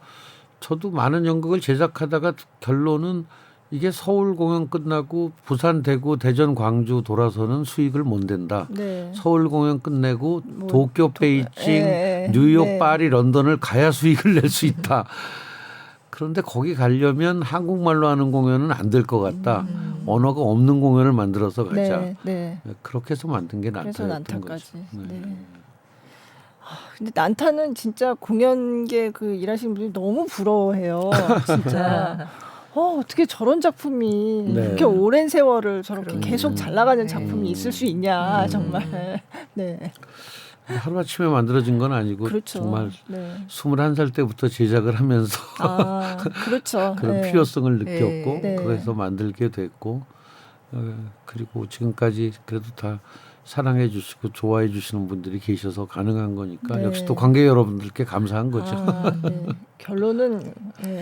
저도 많은 연극을 제작하다가 결론은 이게 서울 공연 끝나고 부산, 대구, 대전, 광주 돌아서는 수익을 못 낸다. 네. 서울 공연 끝내고 뭐, 도쿄, 베이징, 예, 뉴욕, 네. 파리, 런던을 가야 수익을 낼 수 있다. 그런데 거기 가려면 한국말로 하는 공연은 안 될 것 같다. 언어가 없는 공연을 만들어서 가자. 네. 네. 그렇게 해서 만든 게 그래서 난타였던 난타까지. 거죠. 네. 근데 난타는 진짜 공연계 그 일하시는 분들이 너무 부러워해요. 진짜. 어떻게 저런 작품이 네. 그렇게 오랜 세월을 저렇게 그러게요. 계속 잘 나가는 네. 작품이 있을 수 있냐 정말. 네. 하루아침에 만들어진 건 아니고 그렇죠. 정말 네. 21살 때부터 제작을 하면서 그렇죠. 그런 네. 필요성을 느꼈고 네. 그래서 만들게 됐고 그리고 지금까지 그래도 다 사랑해 주시고 좋아해 주시는 분들이 계셔서 가능한 거니까 네. 역시 또 관객 여러분들께 감사한 거죠. 네. 결론은 네.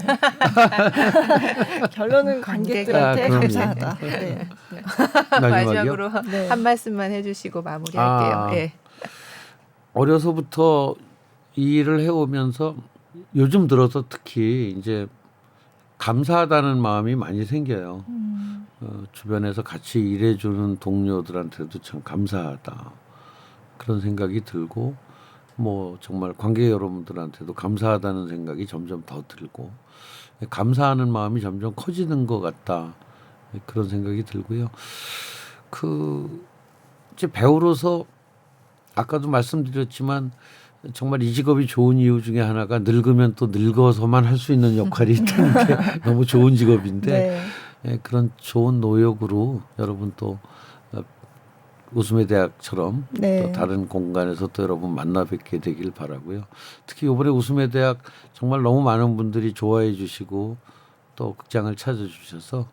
결론은 관객들한테 그럼요. 감사하다. 네. 마지막으로 네. 한 말씀만 해주시고 마무리할게요. 예. 어려서부터 이 일을 해오면서 요즘 들어서 특히 이제 감사하다는 마음이 많이 생겨요. 주변에서 같이 일해주는 동료들한테도 참 감사하다 그런 생각이 들고 뭐 정말 관객 여러분들한테도 감사하다는 생각이 점점 더 들고 감사하는 마음이 점점 커지는 것 같다 그런 생각이 들고요. 그 이제 배우로서 아까도 말씀드렸지만 정말 이 직업이 좋은 이유 중에 하나가 늙으면 또 늙어서만 할 수 있는 역할이 있다는 게 너무 좋은 직업인데 네. 예, 그런 좋은 노역으로 여러분 또 웃음의 대학처럼 네. 또 다른 공간에서 또 여러분 만나 뵙게 되길 바라고요. 특히 이번에 웃음의 대학 정말 너무 많은 분들이 좋아해 주시고 또 극장을 찾아주셔서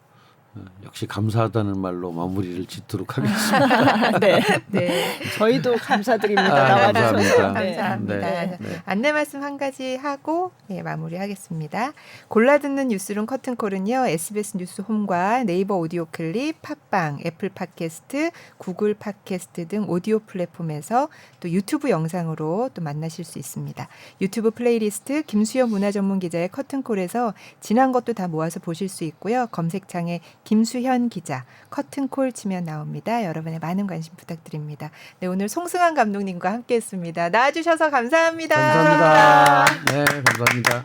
역시 감사하다는 말로 마무리를 짓도록 하겠습니다. 네. 네. 저희도 감사드립니다. 나와주셔서. 감사합니다. 네. 감사합니다. 네. 네. 안내 말씀 한 가지 하고 마무리하겠습니다. 골라 듣는 뉴스룸 커튼콜은요. SBS 뉴스 홈과 네이버 오디오 클립, 팟빵, 애플 팟캐스트, 구글 팟캐스트 등 오디오 플랫폼에서 또 유튜브 영상으로 또 만나실 수 있습니다. 유튜브 플레이리스트 김수현 문화전문 기자의 커튼콜에서 지난 것도 다 모아서 보실 수 있고요. 검색창에 김수현 기자 커튼콜 치면 나옵니다. 여러분의 많은 관심 부탁드립니다. 네, 오늘 송승환 감독님과 함께했습니다. 나와주셔서 감사합니다. 감사합니다. 네, 감사합니다.